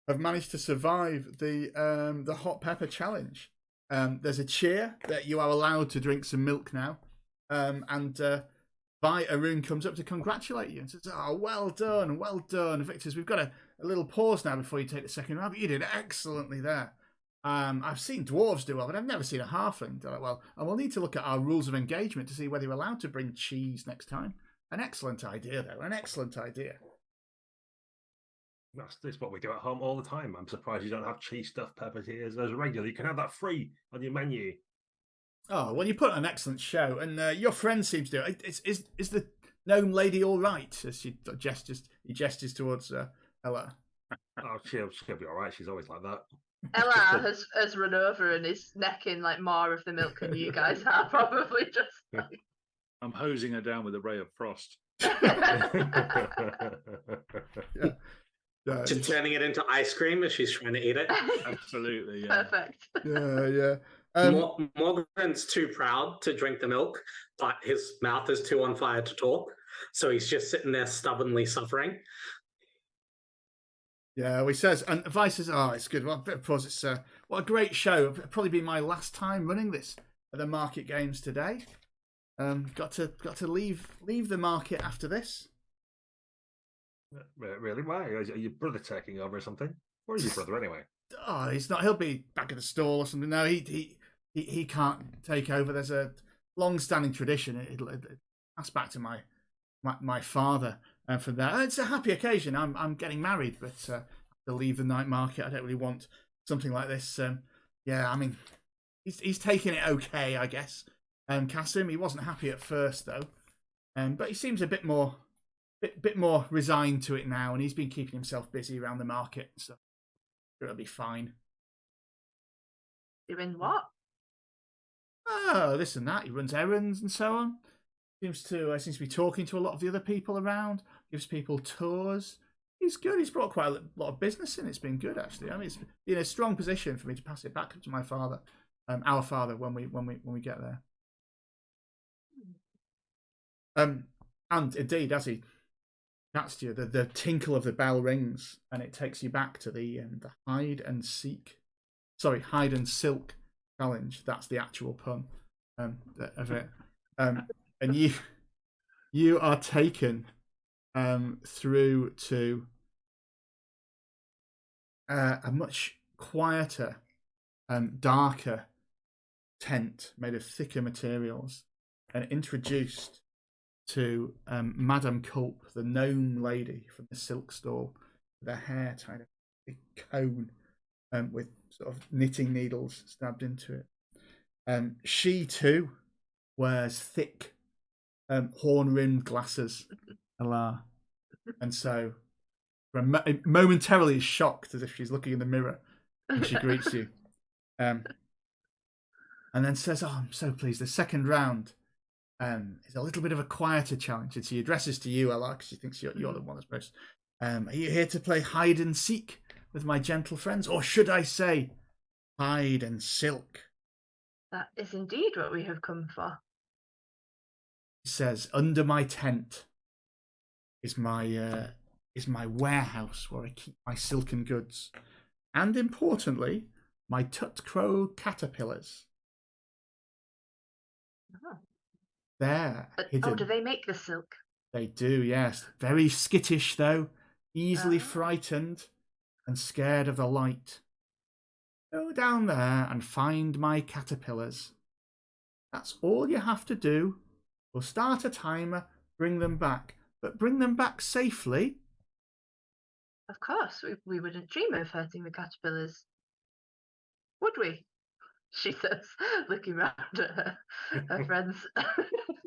have managed to survive the hot pepper challenge. There's a cheer that you are allowed to drink some milk now. And Vi Arun comes up to congratulate you and says, well done, Victors. We've got a little pause now before you take the second round, but you did excellently there. I've seen dwarves do well, but I've never seen a halfling do it well. And we'll need to look at our rules of engagement to see whether you're allowed to bring cheese next time. An excellent idea, though. An excellent idea. That's what we do at home all the time. I'm surprised you don't have cheese stuffed peppers here as a regular. You can have that free on your menu. Oh, well, you put on an excellent show, and your friend seems to do it. Is the gnome lady all right? As he gestures towards Ella. Oh, she'll be all right. She's always like that. Ella has run over and is necking like more of the milk than you guys are, probably just. Like... I'm hosing her down with a ray of frost. Yeah. Just turning it into ice cream as she's trying to eat it. Absolutely, yeah. Perfect. Yeah. Morgan's too proud to drink the milk, but his mouth is too on fire to talk. So he's just sitting there stubbornly suffering. Yeah, he says, and Vice says, "Oh, it's good. Well, of course, it's what a great show. It'll probably be my last time running this at the market games today. Got to leave the market after this." Really? Why? Is your brother taking over or something? Where is your brother anyway? Oh, he's not. He'll be back at the stall or something. No, he can't take over. There's a long-standing tradition. It that's back to my father. And for that, it's a happy occasion. I'm getting married, but to leave the night market, I don't really want something like this. Yeah, I mean, he's taking it okay, I guess. Kasim, he wasn't happy at first though, but he seems a bit more resigned to it now, and he's been keeping himself busy around the market, so it'll be fine. Doing what? Oh, this and that. He runs errands and so on. Seems to be talking to a lot of the other people around. Gives people tours. He's good. He's brought quite a lot of business in. It's been good actually. I mean, it's in a strong position for me to pass it back to my father, our father, when we get there. And indeed, as he chats to you, the tinkle of the bell rings, and it takes you back to the hide and silk challenge. That's the actual pun of it. And you are taken through to a much quieter, darker tent made of thicker materials, and introduced to Madame Culp, the gnome lady from the silk stall, with her hair tied up in a cone with sort of knitting needles stabbed into it. She too wears thick horn-rimmed glasses, and so momentarily is shocked as if she's looking in the mirror and she greets you, and then says, "Oh, I'm so pleased. The second round is a little bit of a quieter challenge." And she addresses to you, Ella, because she thinks you're the one that's most. Are you here to play hide and seek with my gentle friends, or should I say, hide and silk? That is indeed what we have come for. He says, "Under my tent is my warehouse where I keep my silken goods, and importantly, my tut-crow caterpillars." Oh. They're hidden. Oh, do they make the silk? They do, yes. Very skittish though, easily frightened and scared of the light. Go down there and find my caterpillars. That's all you have to do. We'll start a timer, bring them back, but bring them back safely. Of course, we wouldn't dream of hurting the caterpillars, would we? She says, looking round at her friends.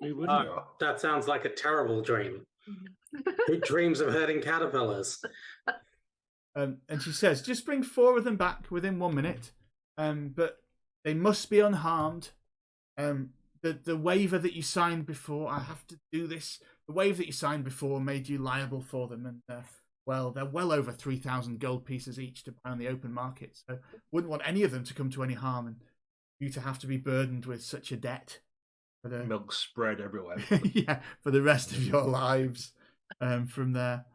We wouldn't. Oh, that sounds like a terrible dream. Who dreams of hurting caterpillars? And she says, just bring 4 of them back within 1 minute, but they must be unharmed. The waiver that you signed before, I have to do this. The waiver that you signed before made you liable for them, and well, they're well over 3,000 gold pieces each to buy on the open market. So wouldn't want any of them to come to any harm, and you to have to be burdened with such a debt for the Milk spread everywhere. yeah, for the rest of your lives from there.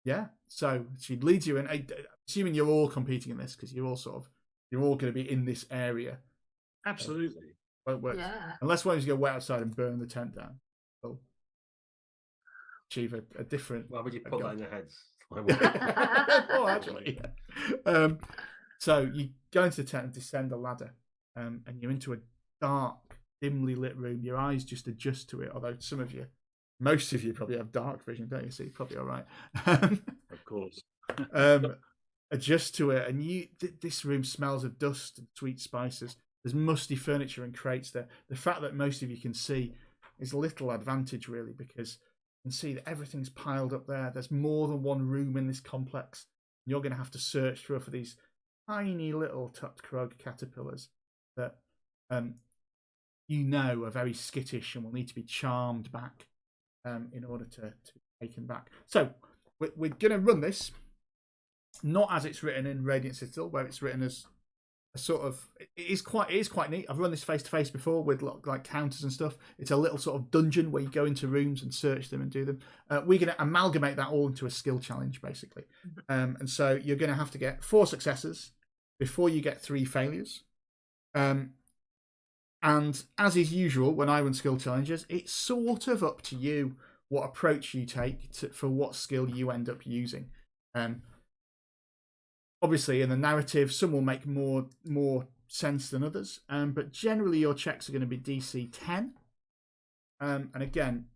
Yeah, so she leads you in. Assuming you're all competing in this, because you're all going to be in this area. Absolutely. Won't work. Yeah. Unless one of you go way outside and burn the tent down. They'll achieve a different. Why would you put that in your heads? Oh, actually. So you go into the tent and descend a ladder, and you're into a dark, dimly lit room. Your eyes just adjust to it, although most of you probably have dark vision, don't you? So you're probably all right. Of course. Adjust to it, and this room smells of dust and sweet spices. There's musty furniture and crates there. The fact that most of you can see is little advantage, really, because you can see that everything's piled up there. There's more than one room in this complex. You're going to have to search through for these tiny little Tutkrug caterpillars that are very skittish and will need to be charmed back in order to be taken back. So we're going to run this not as it's written in Radiant Citadel, where it's written as a sort of it is quite neat. I've run this face to face before with like counters and stuff. It's a little sort of dungeon where you go into rooms and search them and do them. We're going to amalgamate that all into a skill challenge, basically. And so you're going to have to get 4 successes before you get 3 failures. And as is usual, when I run skill challenges, it's sort of up to you what approach you take for what skill you end up using. Obviously, in the narrative, some will make more sense than others, but generally your checks are going to be DC 10. And again,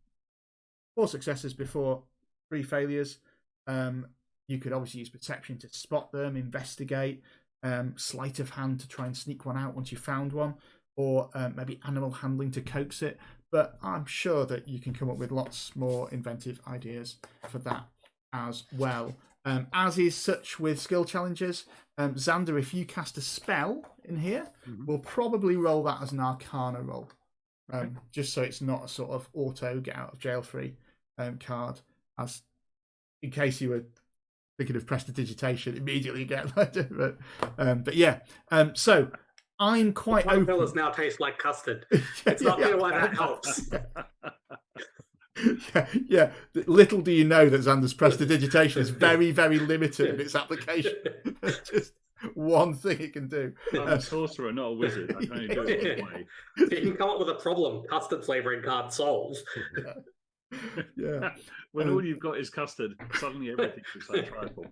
4 successes before 3 failures. You could obviously use perception to spot them, investigate, sleight of hand to try and sneak one out once you found one, or maybe animal handling to coax it. But I'm sure that you can come up with lots more inventive ideas for that as well. As is such with skill challenges, Xander, if you cast a spell in here, we'll probably roll that as an Arcana roll, just so it's not a sort of auto get out of jail free card. As in case you were thinking of prestidigitation, immediately get that. But yeah, so I'm quite open. Caterpillars now taste like custard. It's not clear why that helps. Yeah. Little do you know that Xander's prestidigitation is very, very limited in its application. Just one thing it can do. I'm a sorcerer, not a wizard. I can only do it one way. If you can come up with a problem custard flavoring can't solve. Yeah. When all you've got is custard, suddenly everything looks like trifle.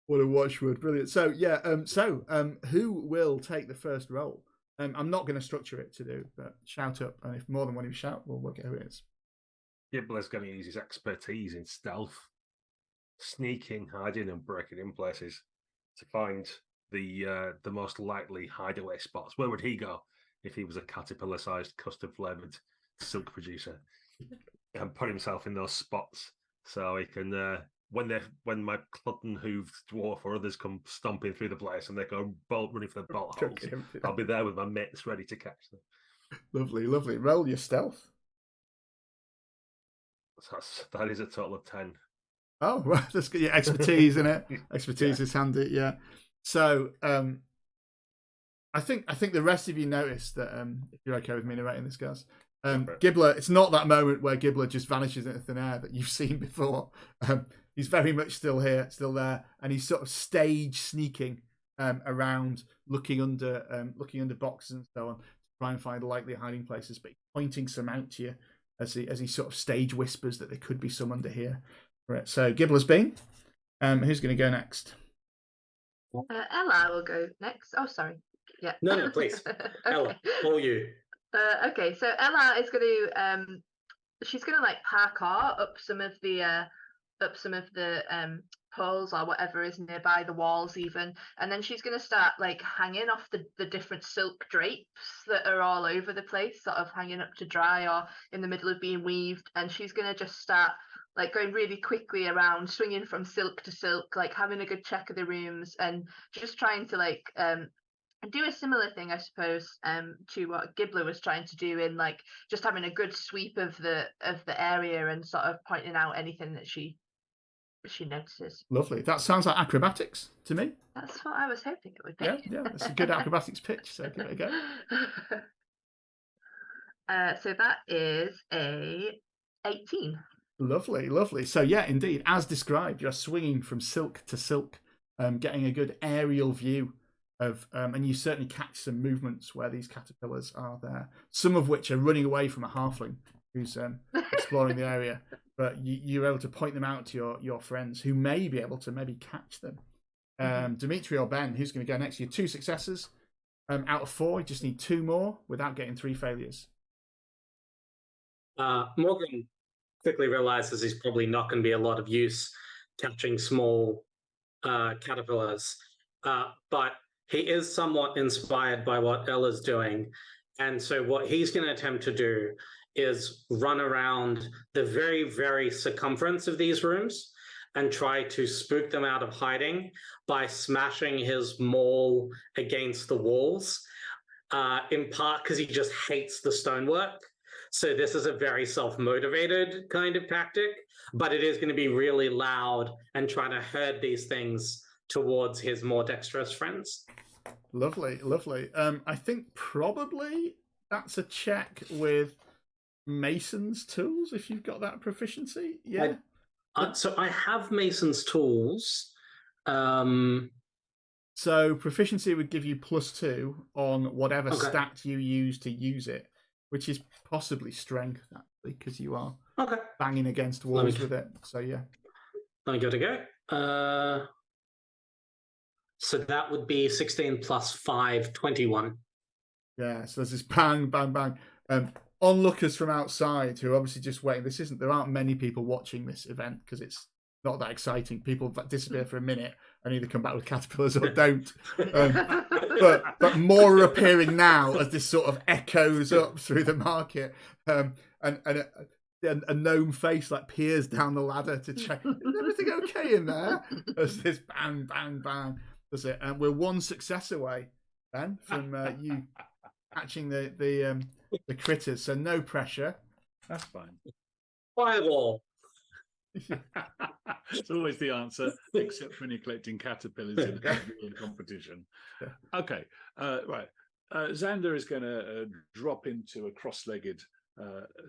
What a watchword. Brilliant. So, yeah. Who will take the first roll? I'm not going to structure it to do, but shout up. And if more than one of you shout, we'll work out who it is. Gibbler's going to use his expertise in stealth, sneaking, hiding, and breaking in places to find the most likely hideaway spots. Where would he go if he was a caterpillar-sized, custard-flavoured silk producer? And put himself in those spots so he can... When my clutton-hooved dwarf or others come stomping through the place and they go running for the bolt holes, I'll be there with my mitts ready to catch them. Lovely, lovely. Roll your stealth. That is a total of 10. Oh, right. That's good. Your expertise, isn't it? Expertise is handy, yeah. So, I think the rest of you noticed that, if you're okay with me narrating this, guys, Gibbler, it's not that moment where Gibbler just vanishes into thin air that you've seen before. He's very much still here, still there, and he's sort of stage sneaking around, looking under boxes and so on to try and find likely hiding places. But he's pointing some out to you as he sort of stage whispers that there could be some under here. Right. So Gibbler's been. Who's going to go next? Ella will go next. Oh, sorry. Yeah. No, please. Okay. Ella, all you. Okay, so Ella is going to she's going to like parkour up some of the poles or whatever is nearby the walls even, and then she's going to start like hanging off the different silk drapes that are all over the place, sort of hanging up to dry or in the middle of being weaved, and she's going to just start like going really quickly around, swinging from silk to silk, like having a good check of the rooms and just trying to like do a similar thing, I suppose, to what Gibbler was trying to do in like just having a good sweep of the area and sort of pointing out anything that she notices. Lovely. That sounds like acrobatics to me. That's what I was hoping it would be. Yeah, that's a good acrobatics pitch. So give it a go. So that is a 18. Lovely, lovely. So yeah, indeed, as described, you're swinging from silk to silk, getting a good aerial view of, and you certainly catch some movements where these caterpillars are there. Some of which are running away from a halfling who's exploring the area. but you're able to point them out to your friends who may be able to maybe catch them. Dimitri or Ben, who's going to go next? You 2 successes out of 4. You just need 2 more without getting 3 failures. Morgan quickly realizes he's probably not going to be a lot of use catching small caterpillars, but he is somewhat inspired by what Ella's doing. And so what he's going to attempt to do is run around the very, very circumference of these rooms and try to spook them out of hiding by smashing his maul against the walls, in part because he just hates the stonework. So this is a very self-motivated kind of tactic, but it is going to be really loud and trying to herd these things towards his more dexterous friends. Lovely, lovely. I think probably that's a check with Mason's tools, if you've got that proficiency. Yeah. So I have Mason's tools. So proficiency would give you +2 on whatever stat you use to use it, which is possibly strength, actually, because you are banging against walls with it. So yeah. Let me go. So that would be 16 plus 5, 21. Yeah, so there's this bang, bang, bang. Onlookers from outside who are obviously just waiting. There aren't many people watching this event because it's not that exciting. People disappear for a minute and either come back with caterpillars or don't. But more are appearing now as this sort of echoes up through the market. And a gnome face like peers down the ladder to check, is everything okay in there? As this bang, bang, bang does it. And we're 1 success away, Ben, from you catching the critters. So no pressure. That's fine. Fireball. It's always the answer, except when you're collecting caterpillars in a competition. Okay, right. Xander is going to drop into a cross-legged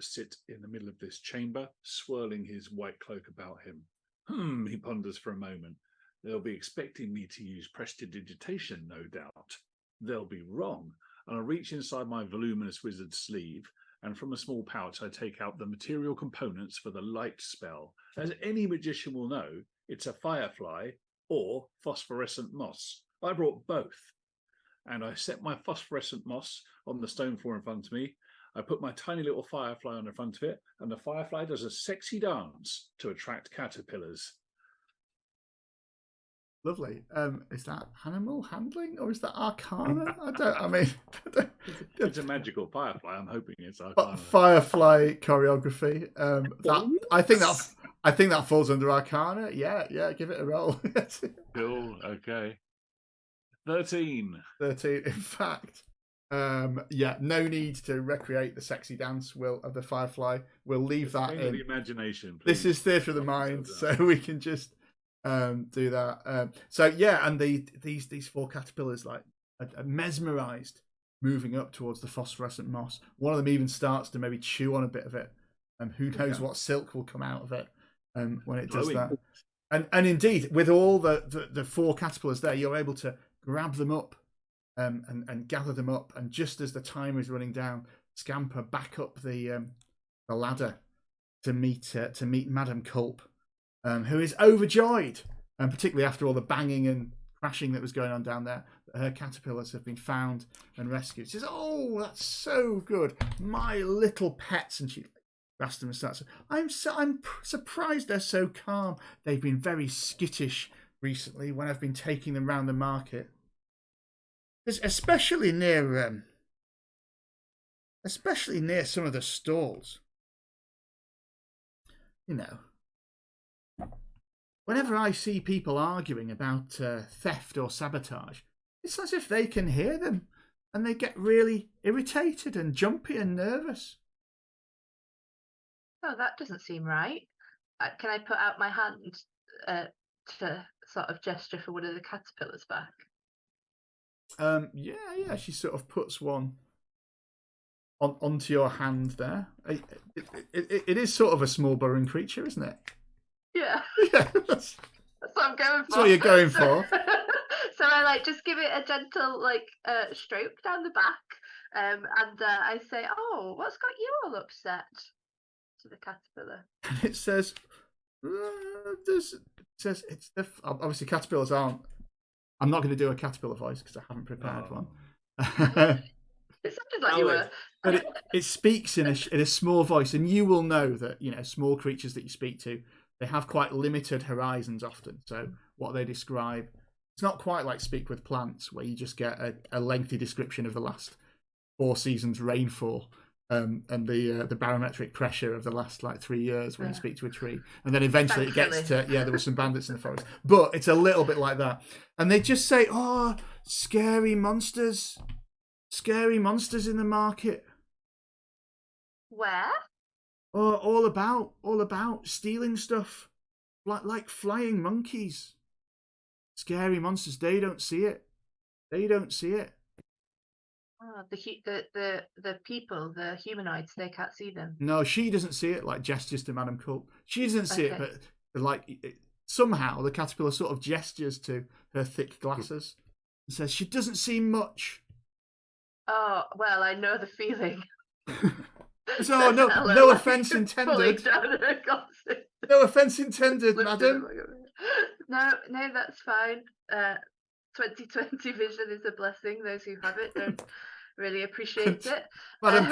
sit in the middle of this chamber, swirling his white cloak about him. He ponders for a moment. They'll be expecting me to use prestidigitation, no doubt. They'll be wrong. And I reach inside my voluminous wizard sleeve, and from a small pouch, I take out the material components for the light spell. As any magician will know, it's a firefly or phosphorescent moss. I brought both. And I set my phosphorescent moss on the stone floor in front of me. I put my tiny little firefly on the front of it, and the firefly does a sexy dance to attract caterpillars. Lovely. Is that animal handling or is that arcana? It's a magical firefly. I'm hoping it's arcana. Firefly choreography. I think that falls under arcana. Yeah. Give it a roll. Cool. Okay. 13. 13. In fact, no need to recreate the sexy dance of the firefly. We'll leave that in the imagination. Please. This is theatre of the mind, so we can just do that. And these 4 caterpillars are mesmerized, moving up towards the phosphorescent moss. One of them even starts to maybe chew on a bit of it, and who knows what silk will come out of it when it does that. And indeed, with all the 4 caterpillars there, you're able to grab them up and gather them up, and just as the timer is running down, scamper back up the ladder to meet Madame Culp, who is overjoyed, and particularly after all the banging and crashing that was going on down there, her caterpillars have been found and rescued. She says, "Oh, that's so good, my little pets," and she grabs them and starts. I'm surprised they're so calm. They've been very skittish recently when I've been taking them round the market. Especially near some of the stalls. You know, whenever I see people arguing about theft or sabotage, it's as if they can hear them and they get really irritated and jumpy and nervous. Oh, that doesn't seem right. Can I put out my hand to sort of gesture for one of the caterpillars back? Yeah. She sort of puts one onto your hand there. It is sort of a small burrowing creature, isn't it? Yeah. That's what I'm going for. That's what you're going for. So I just give it a gentle stroke down the back, and I say, "Oh, what's got you all upset?" to the caterpillar. And it says, obviously caterpillars aren't. I'm not going to do a caterpillar voice because I haven't prepared one. It sounded like you were. But it speaks in a small voice, and you will know that, you know, small creatures that you speak to, they have quite limited horizons often. So what they describe, it's not quite like Speak with Plants, where you just get a lengthy description of the last 4 seasons' rainfall and the barometric pressure of the last 3 years when you speak to a tree, and then eventually it gets to there were some bandits in the forest. But it's a little bit like that, and they just say, "Oh, scary monsters in the market." Where? Oh, all about stealing stuff, like flying monkeys. Scary monsters. They don't see it. Oh, the people, the humanoids, they can't see them. No, she doesn't see it. Like gestures to Madame Culp. She doesn't see it, but somehow the caterpillar sort of gestures to her thick glasses and says she doesn't see much. Oh well, I know the feeling. So no offence intended. No offence intended, madam. No, that's fine. 2020 vision is a blessing. Those who have it don't really appreciate it. Madame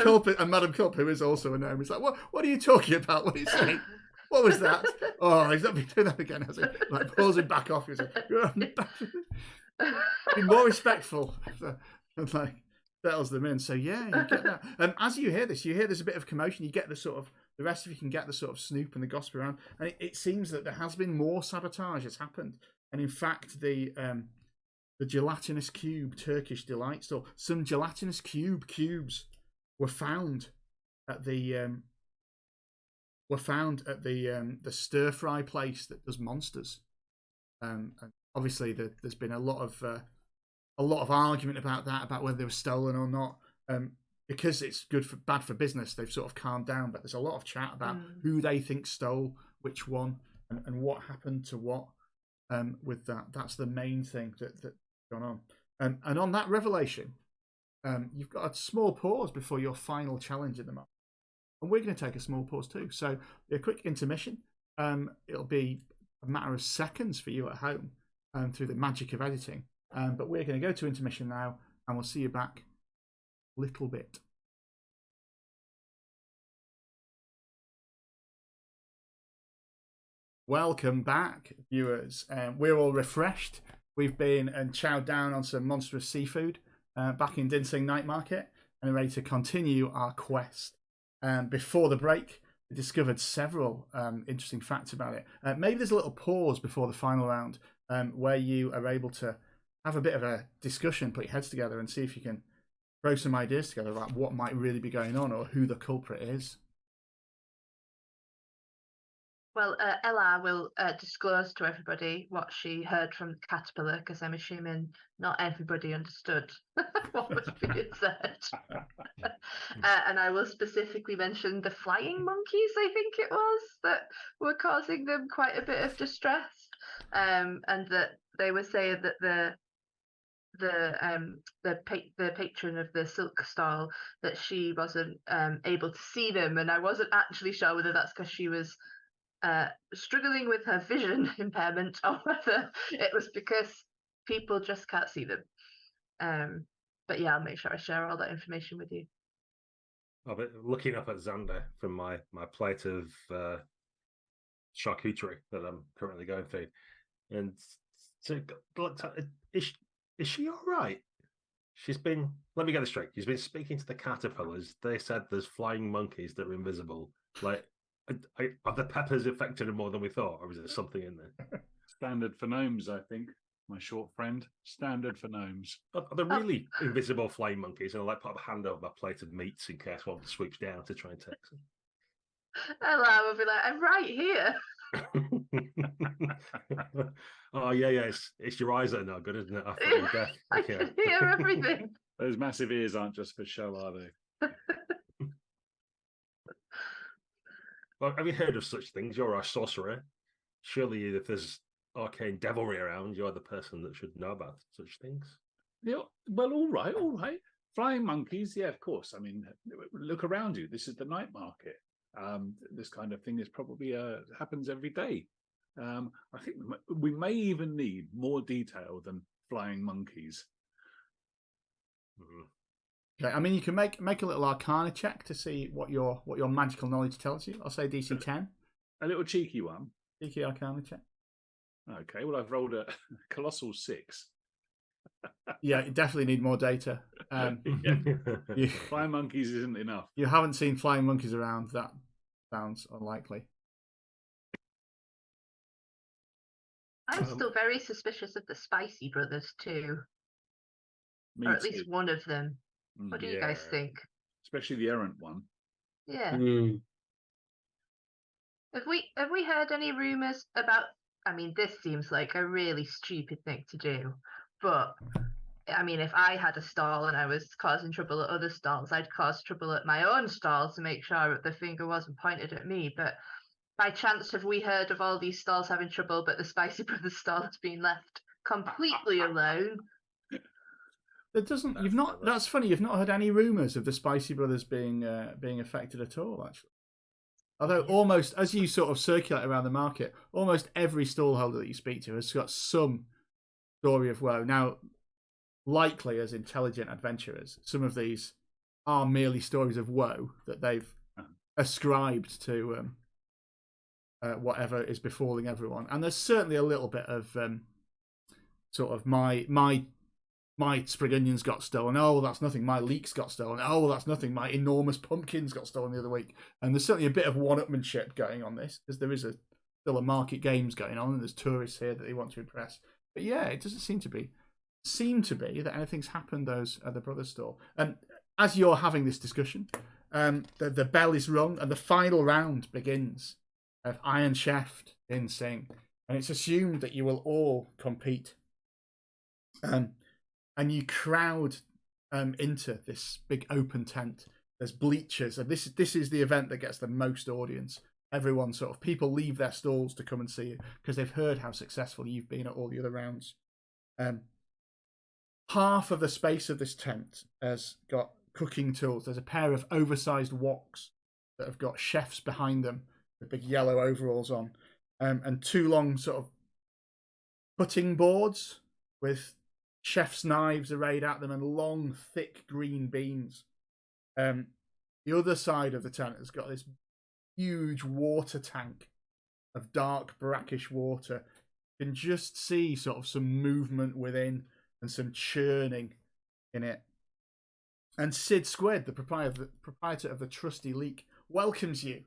Culp, who is also a gnome, is like, what are you talking about? What are you saying? What was that? Oh, he's not been doing that again, has he? Like pulls him back off. He's like, be more respectful. And like settles them in. So yeah, you get that. As you hear this, there's a bit of commotion. You get the rest of you can get the sort of snoop and the gossip around. And it seems that there has been more sabotage has happened. And in fact, the gelatinous cube Turkish delight store, some gelatinous cubes were found at the stir fry place that does monsters. And obviously, there's been a lot of argument about that, about whether they were stolen or not. Because it's bad for business, they've sort of calmed down. But there's a lot of chat about who they think stole which one and what happened to what. With that, that's the main thing that's gone on. And on that revelation, you've got a small pause before your final challenge in the match. And we're going to take a small pause too. So a quick intermission. It'll be a matter of seconds for you at home through the magic of editing. But we're going to go to intermission now, and we'll see you back a little bit. Welcome back, viewers. We're all refreshed. We've been and chowed down on some monstrous seafood back in Dyn Singh Nightmarket, and are ready to continue our quest. Before the break, we discovered several interesting facts about it. Maybe there's a little pause before the final round where you are able to have a bit of a discussion, put your heads together, and see if you can throw some ideas together about what might really be going on or who the culprit is. Well, Ella will disclose to everybody what she heard from the caterpillar, because I'm assuming not everybody understood what was being said. And I will specifically mention the flying monkeys, I think it was, that were causing them quite a bit of distress, and that they were saying that the patron of the silk stall, that she wasn't able to see them, and I wasn't actually sure whether that's because she was struggling with her vision impairment or whether it was because people just can't see them. But yeah, I'll make sure I share all that information with you. I've been looking up at Xander from my plate of charcuterie that I'm currently going through, and so is she all right? She's been, let me get this straight, she's been speaking to the caterpillars. They said there's flying monkeys that are invisible. Like, are the peppers affected her more than we thought, or is there something in there? Standard for gnomes, I think. My short friend. Standard for gnomes. Are there really invisible flying monkeys? And I like put a hand over my plate of meats in case one swoops down to try and text them. Ella will be like, I'm right here. Oh yeah, it's your eyes that are not good, isn't it? I can hear everything. Those massive ears aren't just for show, are they? Well, have you heard of such things? You're a sorcerer. Surely, if there's arcane devilry around, you're the person that should know about such things. Yeah. Well, all right. Flying monkeys, yeah, of course. I mean, look around you. This is the night market. This kind of thing is probably happens every day. I think we may even need more detail than flying monkeys. Okay, I mean, you can make a little Arcana check to see what your magical knowledge tells you. I'll say DC 10. A little cheeky one. Cheeky Arcana check. Okay, well, I've rolled a colossal 6. Yeah, you definitely need more data. Flying monkeys isn't enough. You haven't seen flying monkeys around. That sounds unlikely. I'm still very suspicious of the Spicy Brothers too, Me or at too. least one of them. What do you guys think? Especially the errant one. Yeah. Mm. Have we heard any rumors about? I mean, this seems like a really stupid thing to do, but I mean, if I had a stall and I was causing trouble at other stalls, I'd cause trouble at my own stall to make sure the finger wasn't pointed at me. But by chance, have we heard of all these stalls having trouble, but the Spicy Brothers stall has been left completely alone? It doesn't. You've not. That's funny. You've not heard any rumours of the Spicy Brothers being affected at all. Actually, although almost as you sort of circulate around the market, almost every stallholder that you speak to has got some story of woe. Now, likely as intelligent adventurers, some of these are merely stories of woe that they've ascribed to whatever is befalling everyone. And there's certainly a little bit of sort of my spring onions got stolen. Oh, that's nothing. My leeks got stolen. Oh, that's nothing. My enormous pumpkins got stolen the other week. And there's certainly a bit of one-upmanship going on this, because there is still a market games going on, and there's tourists here that they want to impress. But yeah, it doesn't seem to be that anything's happened at the Brothers store. And as you're having this discussion, the bell is rung and the final round begins of Iron Chef Dyn Singh, and it's assumed that you will all compete. And you crowd into this big open tent. There's bleachers, and this is the event that gets the most audience. Everyone people leave their stalls to come and see you because they've heard how successful you've been at all the other rounds. Half of the space of this tent has got cooking tools. There's a pair of oversized woks that have got chefs behind them with big yellow overalls on, and two long sort of cutting boards with chef's knives arrayed at them and long, thick green beans. The other side of the tent has got this huge water tank of dark, brackish water. You can just see sort of some movement within and some churning in it. And Sid Squid, the proprietor of the Trusty Leak, welcomes you.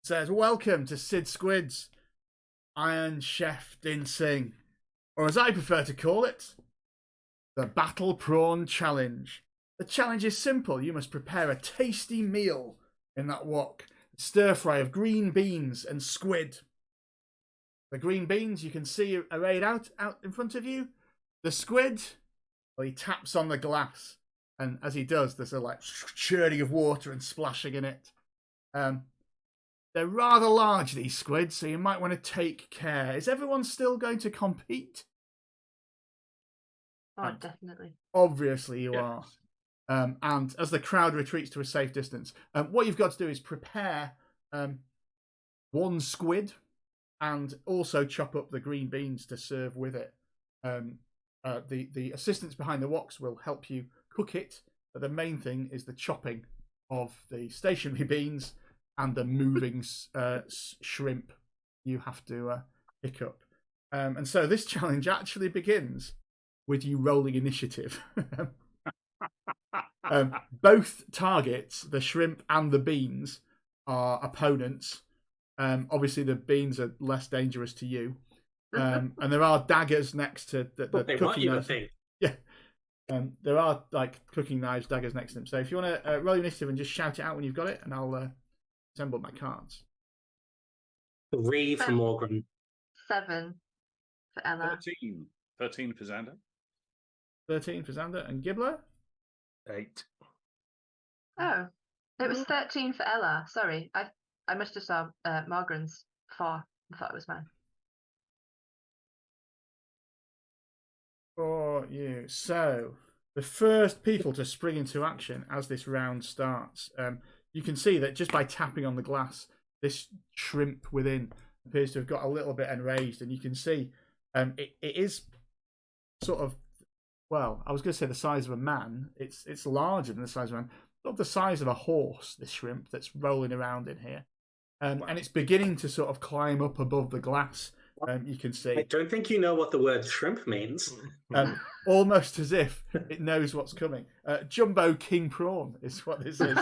Says, "Welcome to Sid Squid's Iron Chef Dyn Singh, or as I prefer to call it, the Battle Prawn Challenge. The challenge is simple. You must prepare a tasty meal in that wok. Stir fry of green beans and squid. The green beans you can see arrayed out in front of you. The squid, well, he taps on the glass, and as he does, there's a churning of water and splashing in it. They're rather large, these squids, so you might want to take care. Is everyone still going to compete?" Oh, definitely. Obviously you are. And as the crowd retreats to a safe distance, what you've got to do is prepare one squid and also chop up the green beans to serve with it. The assistants behind the woks will help you cook it, but the main thing is the chopping of the stationary beans and the moving shrimp you have to pick up. And so this challenge actually begins with you rolling initiative. Both targets, the shrimp and the beans, are opponents. Obviously, the beans are less dangerous to you. And there are daggers next to the cooking knives. Yeah. There are cooking knives, daggers next to them. So if you want to roll initiative and just shout it out when you've got it, and I'll assemble my cards. 3 for Morgan. 7 for Ella. 13 for Xander. 13 for Xander. And Gibbler? 8. Oh, it was 13 for Ella. Sorry, I must have saw Morgan's 4. I thought it was mine. For you. So, the first people to spring into action as this round starts. you can see that just by tapping on the glass, this shrimp within appears to have got a little bit enraged, and you can see it is sort of, well, I was going to say the size of a man. It's larger than the size of a man, sort of the size of a horse. This shrimp that's rolling around in here, and it's beginning to sort of climb up above the glass. You can see. I don't think you know what the word shrimp means. Almost as if it knows what's coming. Jumbo King Prawn is what this is.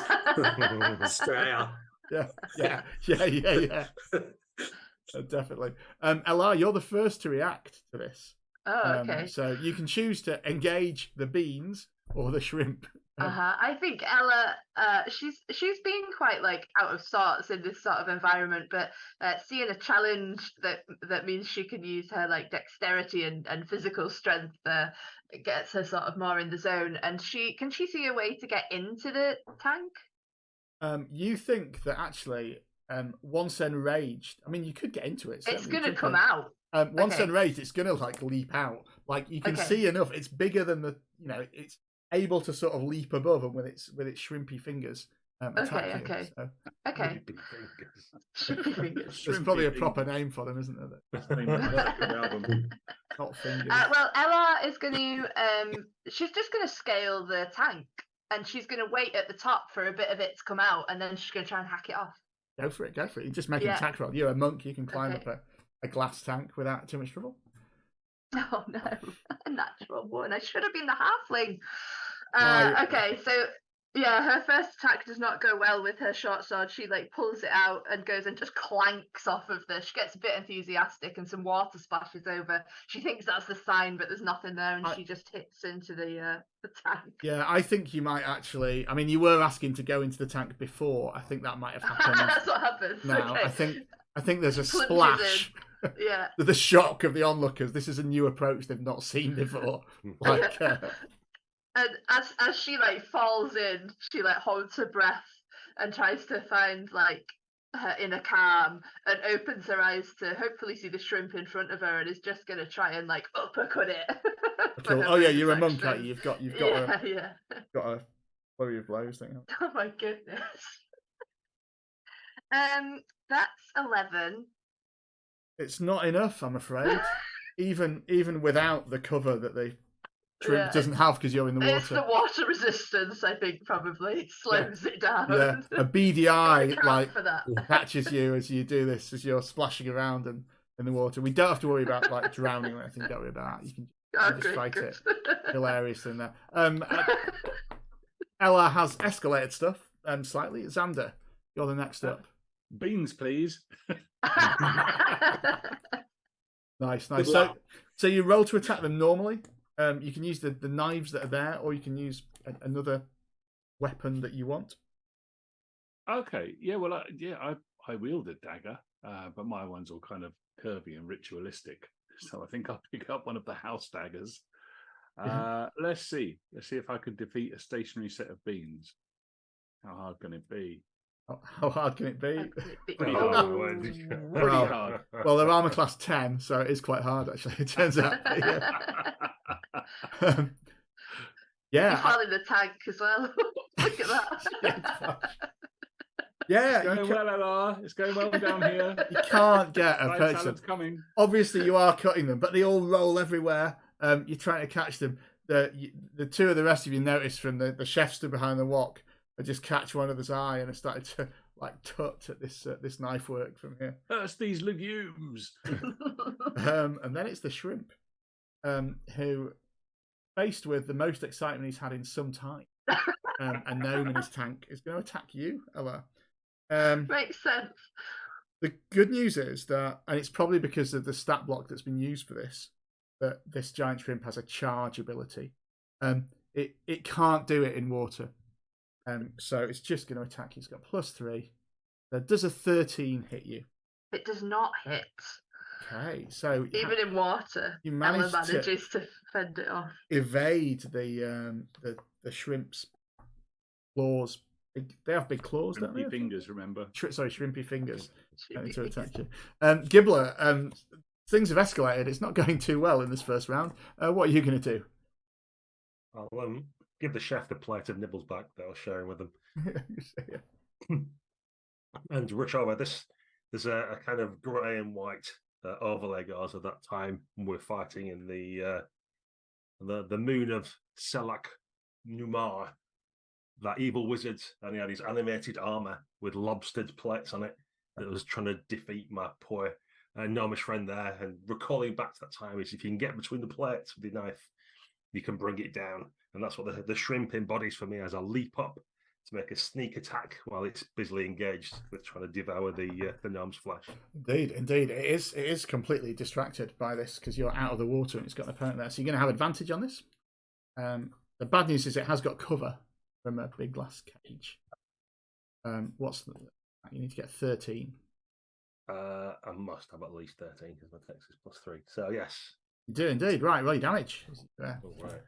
Australia. Yeah. Definitely. Ella, you're the first to react to this. Oh, okay. So you can choose to engage the beans or the shrimp. I think Ella, she's been quite like out of sorts in this sort of environment, but seeing a challenge that means she can use her like dexterity and physical strength gets her sort of more in the zone. And can she see a way to get into the tank? You think that actually, once enraged, I mean, you could get into it. It's going to come out. Once enraged, it's going to like leap out. Like you can see enough. It's bigger than it's able to sort of leap above and with its shrimpy fingers. Attack you. Okay. So. Okay. Shrimpy fingers. There's probably a proper name for them, isn't there? Not fingers. Well, Ella is going to. She's just going to scale the tank, and she's going to wait at the top for a bit of it to come out, and then she's going to try and hack it off. Go for it. You just make an attack roll. You're a monk. You can climb up a glass tank without too much trouble. Oh no, a natural one. I should have been the halfling. Okay, so yeah, her first attack does not go well with her short sword. She like pulls it out and goes and just clanks off of she gets a bit enthusiastic and some water splashes over. She thinks that's the sign, but there's nothing there, and she just hits into the tank. Yeah, I think you might actually. I mean, you were asking to go into the tank before. I think that might have happened. That's what happens. Now, Okay. I think there's a splash. Yeah. The shock of the onlookers. This is a new approach they've not seen before. Like, and as she like falls in, she like holds her breath and tries to find like her inner calm and opens her eyes to hopefully see the shrimp in front of her, and is just gonna try and like uppercut it. Cool. Oh yeah, you're a monk, aren't you? You've got got a flurry of blows thing. Oh my goodness. That's 11. It's not enough, I'm afraid. even without the cover that the shrimp doesn't have because you're in the water. It's the water resistance, I think, probably slows it down. Yeah, a beady eye like for that. catches you as you do this, as you're splashing around in the water. We don't have to worry about like drowning or anything. Don't worry about that. You can just fight it. Hilarious in there. Ella has escalated stuff slightly. Xander, you're the next up. Beans, please. Nice. So you roll to attack them normally. You can use the knives that are there, or you can use another weapon that you want. Okay. Yeah. Well, I wield a dagger, but my one's all kind of curvy and ritualistic. So I think I'll pick up one of the house daggers. Let's see if I could defeat a stationary set of beans. How hard can it be? How hard can it be? Pretty hard. Pretty hard. Well, they're armor class 10, so it is quite hard, actually. It turns out. Yeah. You fall in the tank as well. Look at that. Yeah. It's going well, Ella. It's going well down here. You can't get a person. Coming. Obviously, you are cutting them, but they all roll everywhere. You're trying to catch them. The two of the rest of you notice from the chef stood behind the wok. I just catch one other's eye and I started to like tut at this knife work from here. That's these legumes. And then it's the shrimp, who, faced with the most excitement he's had in some time, a gnome in his tank, is going to attack you, Ella. Makes sense. The good news is that, and it's probably because of the stat block that's been used for this, that this giant shrimp has a charge ability. It can't do it in water. So it's just going to attack you. It's got +3. Does a 13 hit you? It does not hit. Okay, so even in water, you Ella manages to fend it off. Evade the shrimp's claws. They have big claws, don't they? Shrimpy fingers, remember? Shrimpy fingers to attack you. Gibbler, things have escalated. It's not going too well in this first round. What are you going to do? I'll give the chef the plate of nibbles back that I was sharing with them. and rush over. There's a kind of grey and white overlay goes at that time. We're fighting in the moon of Selak Numar, that evil wizard, and he had his animated armor with lobstered plates on it that was trying to defeat my poor enormous friend there. And recalling back to that time is if you can get between the plates with your knife, you can bring it down. And that's what the shrimp embodies for me as I leap up to make a sneak attack while it's busily engaged with trying to devour the gnome's flesh. Indeed. It is completely distracted by this because you're out of the water and it's got an opponent there. So you're going to have advantage on this. The bad news is it has got cover from a big glass cage. You need to get 13. I must have at least 13 because my text is +3. So yes. You do indeed. Right, roll your damage. All right.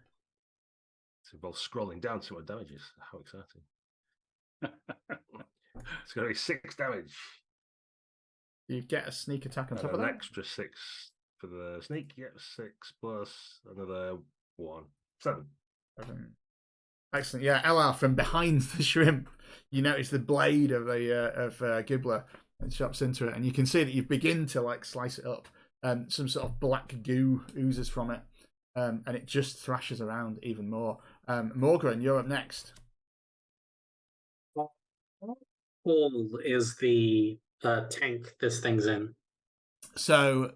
So both scrolling down to what damage is. How exciting. It's going to be 6 damage. You get a sneak attack on top of an that. Extra 6 for the sneak. You get 6 plus another 1. 7. Excellent. Yeah, LR from behind the shrimp, you notice the blade of Gibbler and chops into it, and you can see that you begin to like slice it up. Some sort of black goo oozes from it, and it just thrashes around even more. Morgan, you're up next. How tall is the tank this thing's in? So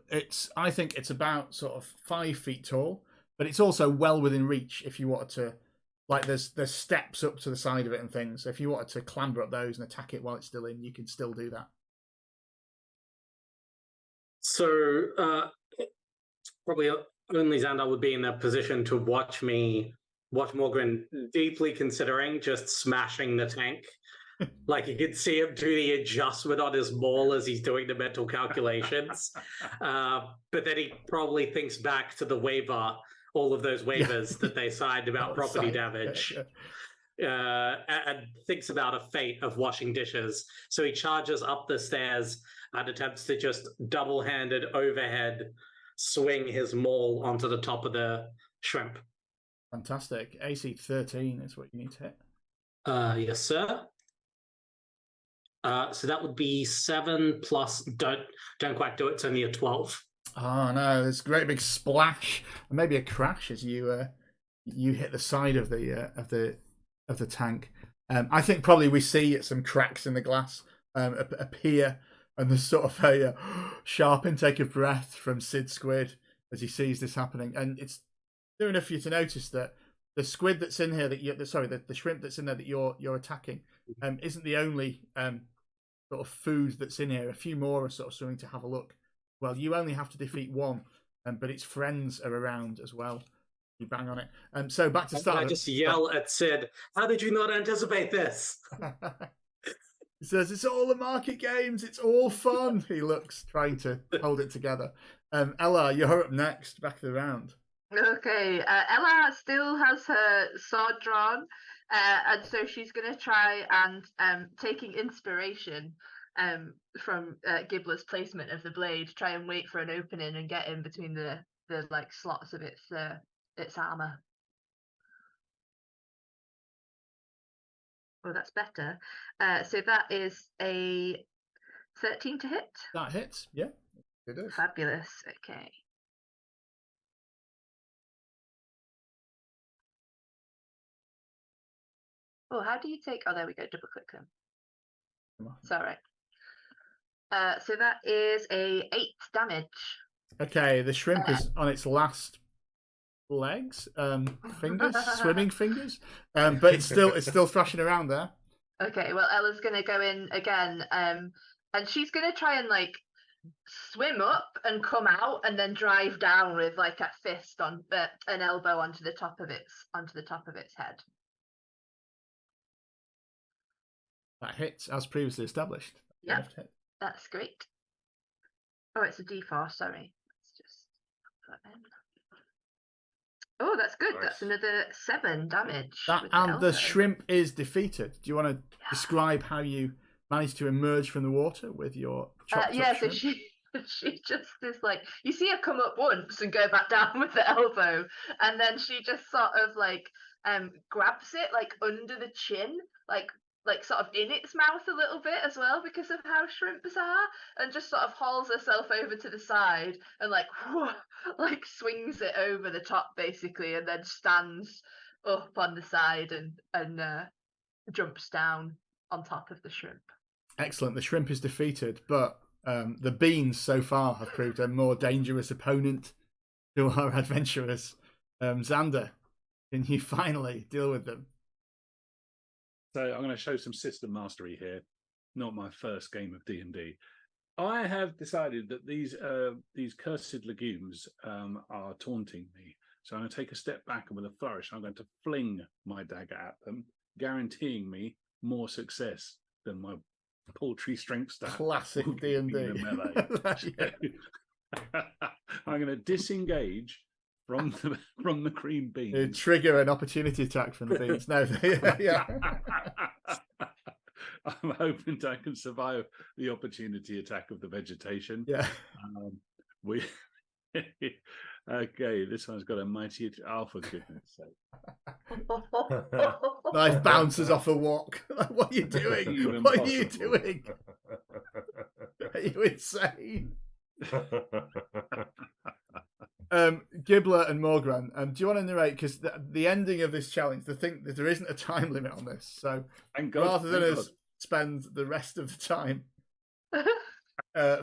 I think it's about sort of 5 feet tall, but it's also well within reach if you wanted to. Like there's steps up to the side of it and things. So if you wanted to clamber up those and attack it while it's still in, you can still do that. So probably only Xandar would be in a position to watch Morgan deeply considering just smashing the tank. Like you could see him do the adjustment on his maul as he's doing the mental calculations. But then he probably thinks back to the waiver, all of those waivers that they signed about property damage. And thinks about a fate of washing dishes. So he charges up the stairs and attempts to just double-handed overhead swing his maul onto the top of the shrimp. Fantastic. AC 13 is what you need to hit. Yes, sir. So that would be 7 plus. Don't quite do it. It's only a 12. Oh no! There's a great big splash and maybe a crash as you hit the side of the tank. I think probably we see some cracks in the glass appear, and there's sort of a sharp intake of breath from Sid Squid as he sees this happening. And it's doing enough for you to notice that the squid that's in here the shrimp that's in there that you're attacking isn't the only sort of food that's in here. A few more are sort of starting to have a look. Well, you only have to defeat one, but its friends are around as well. You bang on it. So back to start. I just yell at Sid, how did you not anticipate this? He says, it's all the market games. It's all fun. He looks, trying to hold it together. Ella, you're up next, back of the round. Okay, Ella still has her sword drawn, and so she's going to try and, taking inspiration from Gibbler's placement of the blade, try and wait for an opening and get in between the like slots of its armor. Oh, that's better. So that is a 13 to hit. That hits, yeah, it is. Fabulous. Okay. Oh, how do you take? Oh, there we go. Double click them. Sorry. So that is a 8 damage. Okay, the shrimp is on its last legs, fingers, swimming fingers, but it's still thrashing around there. Okay, well, Ella's gonna go in again, and she's gonna try and like swim up and come out, and then drive down with like a fist on an elbow onto the top of its head. That hits as previously established. Yeah, that's great. Oh, it's a D4. Sorry, let's just put that in. Oh, that's good. Nice. That's another 7 damage. And the shrimp is defeated. Do you want to describe how you managed to emerge from the water with your chopped up so shrimp? she just is like, you see her come up once and go back down with the elbow, and then she just sort of like grabs it like under the chin, like like sort of in its mouth a little bit as well because of how shrimps are, and just sort of hauls herself over to the side and like whoo, like swings it over the top basically, and then stands up on the side and jumps down on top of the shrimp. Excellent. The shrimp is defeated, but the beans so far have proved a more dangerous opponent to our adventurers. Xander, can you finally deal with them? So I'm going to show some system mastery here. Not my first game of D&D. I have decided that these cursed legumes are taunting me. So I'm going to take a step back, and with a flourish, I'm going to fling my dagger at them, guaranteeing me more success than my paltry strength stat. Classic D&D. I'm going to disengage from the green beans. Trigger an opportunity attack from the beans. No, yeah. I'm hoping I can survive the opportunity attack of the vegetation. Yeah. Okay, this one's got a mighty. Oh, for goodness sake! Knife bounces off a walk. What are you doing? What are you doing? Are you insane? Gibbler and Morgran, do you want to narrate? Because the ending of this challenge, the thing that there isn't a time limit on this, so rather than us spend the rest of the time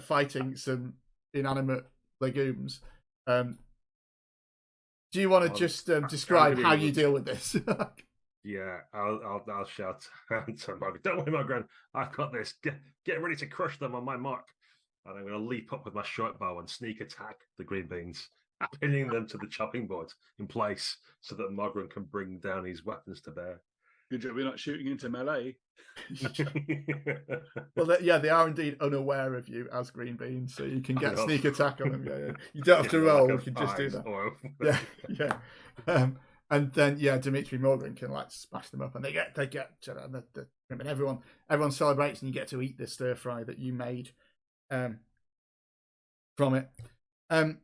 fighting some inanimate legumes, do you want to just describe how you deal with this? Yeah, I'll shout to Morgan. Don't worry, Morgan. I've got this. Get ready to crush them on my mark. And I'm going to leap up with my short bow and sneak attack the green beans, pinning them to the chopping board in place so that Morgan can bring down his weapons to bear. Good job we're not shooting into melee. Well, they are indeed unaware of you as green beans, so you can get sneak attack on them. Yeah. You don't have to roll; you can just do that. Yeah. And then Dimitri Morgan can like smash them up, and they get and everyone celebrates, and you get to eat the stir fry that you made from it. And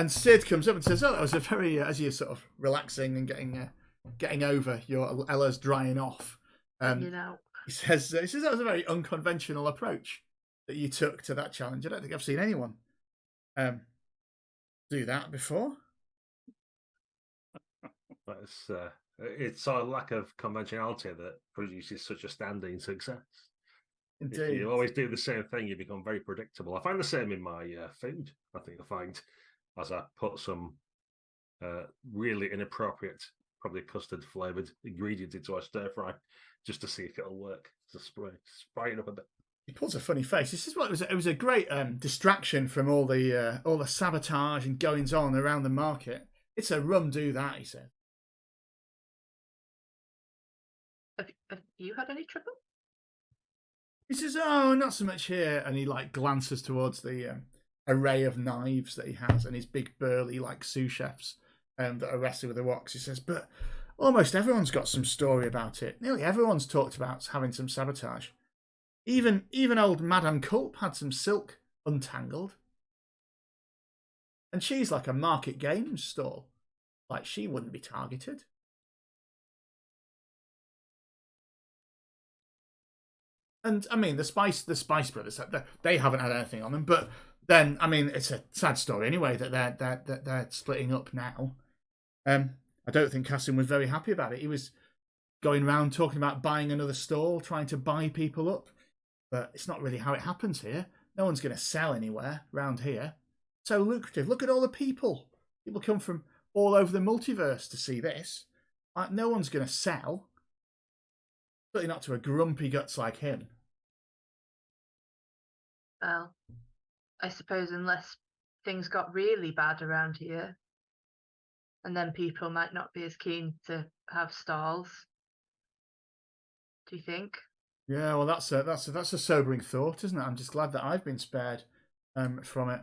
Sid comes up and says, "Oh, that was a very as you're sort of relaxing and getting over your Ella's drying off." He says that was a very unconventional approach that you took to that challenge. I don't think I've seen anyone do that before. It's our lack of conventionality that produces such a standing success. Indeed. If you always do the same thing, you become very predictable. I find the same in my food. I think I find as I put some really inappropriate, probably custard flavoured ingredient into our stir fry, just to see if it'll work. To spray it up a bit. He pulls a funny face. This is what it was a great distraction from all the sabotage and goings on around the market. It's a rum do that, he said. Have you had any trouble? He says, "Oh, not so much here," and he like glances towards the array of knives that he has and his big burly like sous chefs that are wrestling with the woks. He says, "But almost everyone's got some story about it. Nearly everyone's talked about having some sabotage. Even old Madame Culp had some silk untangled. And she's like a market games stall. Like she wouldn't be targeted." And I mean, the Spice Brothers, they haven't had anything on them. But then, I mean, it's a sad story anyway that they're splitting up now. I don't think Cassim was very happy about it. He was going around talking about buying another stall, trying to buy people up. But it's not really how it happens here. No one's going to sell anywhere around here. So lucrative. Look at all the people. People come from all over the multiverse to see this. Like, no one's going to sell. Certainly not to a grumpy guts like him. Well, I suppose unless things got really bad around here, and then people might not be as keen to have stalls. Do you think? Yeah, well, that's a sobering thought, isn't it? I'm just glad that I've been spared from it.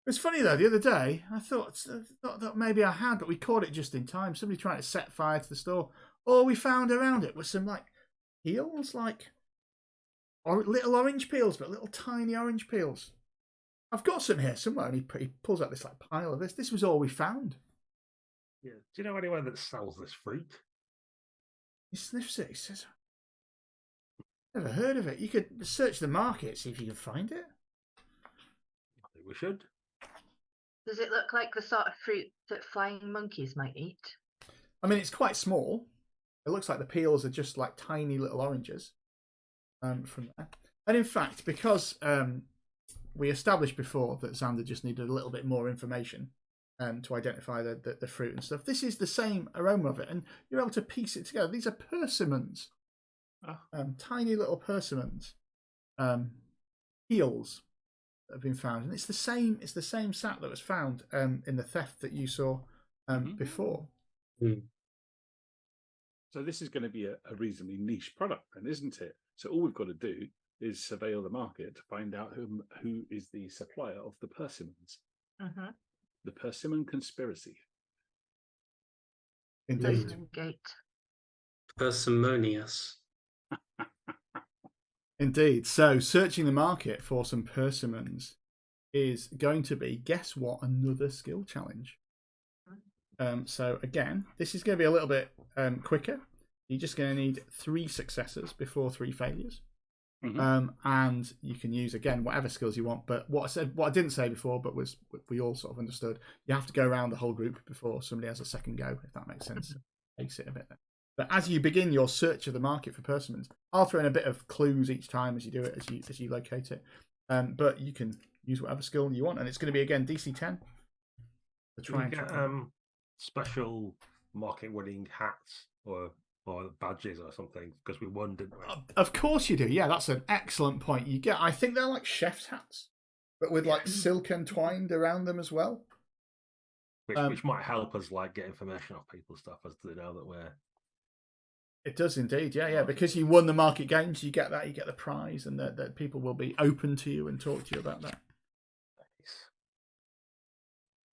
It's funny though. The other day, I thought that maybe I had, but we caught it just in time. Somebody trying to set fire to the store. All we found around it was some like peels, or little orange peels, but little tiny orange peels. I've got some here somewhere, and he pulls out this like pile of this. This was all we found. Yeah. Do you know anyone that sells this fruit? He sniffs it. He says, Never heard of it. You could search the market, see if you can find it. I think we should. Does it look like the sort of fruit that flying monkeys might eat? I mean, it's quite small. It looks like the peels are just like tiny little oranges from there. And in fact, because we established before that Xander just needed a little bit more information to identify the fruit and stuff, this is the same aroma of it, and you're able to piece it together. These are persimmons, tiny little persimmons, peels that have been found, and it's the same sap that was found in the theft that you saw before. Mm. So this is going to be a reasonably niche product, then, isn't it? So all we've got to do is surveil the market to find out who is the supplier of the persimmons. Mm-hmm. The persimmon conspiracy. Indeed. Persimmon gate. Persimmonious. Indeed. So searching the market for some persimmons is going to be, guess what, another skill challenge. So again, this is going to be a little bit quicker. You're just going to need 3 successes before 3 failures. Mm-hmm. And you can use, again, whatever skills you want. But what I didn't say before, but we all sort of understood, you have to go around the whole group before somebody has a second go, if that makes sense. Makes it a bit. But as you begin your search of the market for persimmons, I'll throw in a bit of clues each time as you do it, as you locate it. But you can use whatever skill you want, and it's going to be, again, DC 10. To try and get special market-winning hats or badges or something, because we won, didn't we? Of course you do. Yeah, that's an excellent point. You get, I think they're like chef's hats, but with like silk entwined around them as well. Which might help us like get information off people's stuff as they know that we're. It does indeed, yeah. Because you won the market games, you get that, you get the prize, and that people will be open to you and talk to you about that. Nice.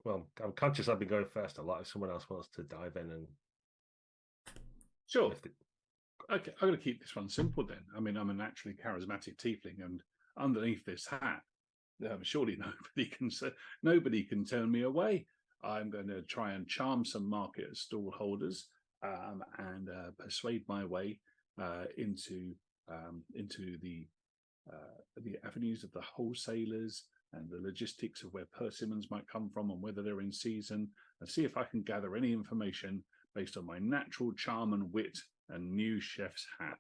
Well, I'm conscious I've been going first a lot. If someone else wants to dive in and. Sure. Okay, I'm going to keep this one simple then. I mean, I'm a naturally charismatic tiefling, and underneath this hat, surely nobody can turn me away. I'm going to try and charm some market stall holders and persuade my way into the avenues of the wholesalers and the logistics of where persimmons might come from and whether they're in season, and see if I can gather any information based on my natural charm and wit and new chef's hat.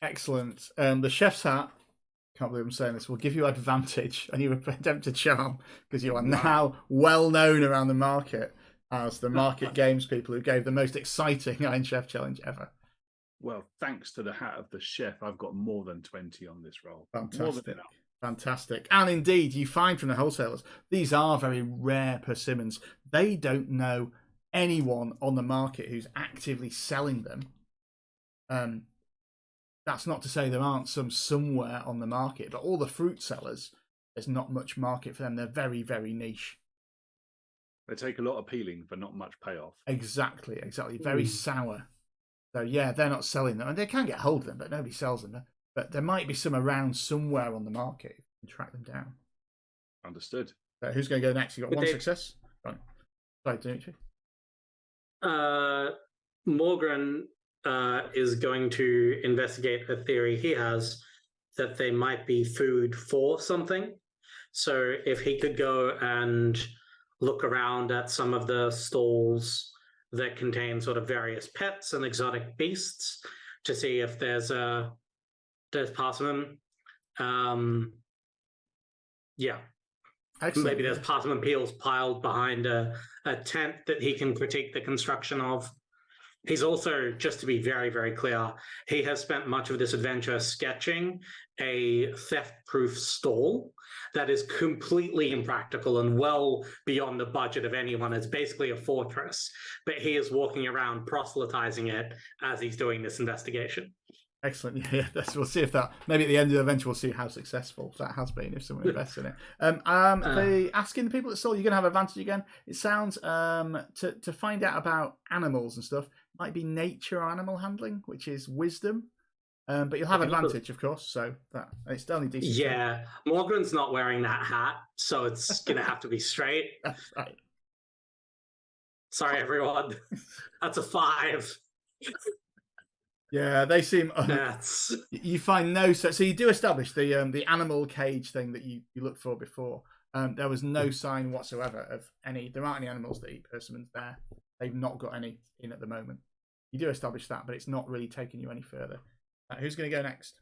Excellent. The chef's hat, can't believe I'm saying this, will give you advantage on your attempt to charm, because you are now well known around the market as the market games people who gave the most exciting Iron Chef challenge ever. Well, thanks to the hat of the chef, I've got more than 20 on this roll. Fantastic. Fantastic. And indeed, you find from the wholesalers, these are very rare persimmons. They don't know anyone on the market who's actively selling them. That's not to say there aren't some somewhere on the market, but all the fruit sellers, there's not much market for them. They're very, very niche. They take a lot of peeling for not much payoff. Exactly. Very sour. So yeah, they're not selling them, and they can get hold of them, but nobody sells them. But there might be some around somewhere on the market. You can track them down. Understood. So who's going to go next? You got one success. Right. Sorry, Dimitri. Morgan is going to investigate a theory he has that they might be food for something. So if he could go and look around at some of the stalls that contain sort of various pets and exotic beasts to see if there's parsimon. Yeah. Excellent. Maybe there's parsimon peels piled behind a tent that he can critique the construction of. He's also, just to be very, very clear, he has spent much of this adventure sketching a theft-proof stall that is completely impractical and well beyond the budget of anyone. It's basically a fortress, but he is walking around proselytizing it as he's doing this investigation. Excellent. Yeah, we'll see if that, maybe at the end of the adventure, we'll see how successful that has been if someone invests in it. Asking the people at stall, you're going to have advantage again. It sounds to find out about animals and stuff. Might be nature or animal handling, which is wisdom. But you'll have advantage, of course. So it's only decent. Yeah, Morgan's not wearing that hat, so it's going to have to be straight. That's right. Sorry, everyone. That's a 5. Yeah, they seem. That's You find no. So you do establish the animal cage thing that you looked for before. There was no sign whatsoever of any. There aren't any animals that eat persimmons there. They've not got any in at the moment. You do establish that, but it's not really taking you any further. Who's going to go next?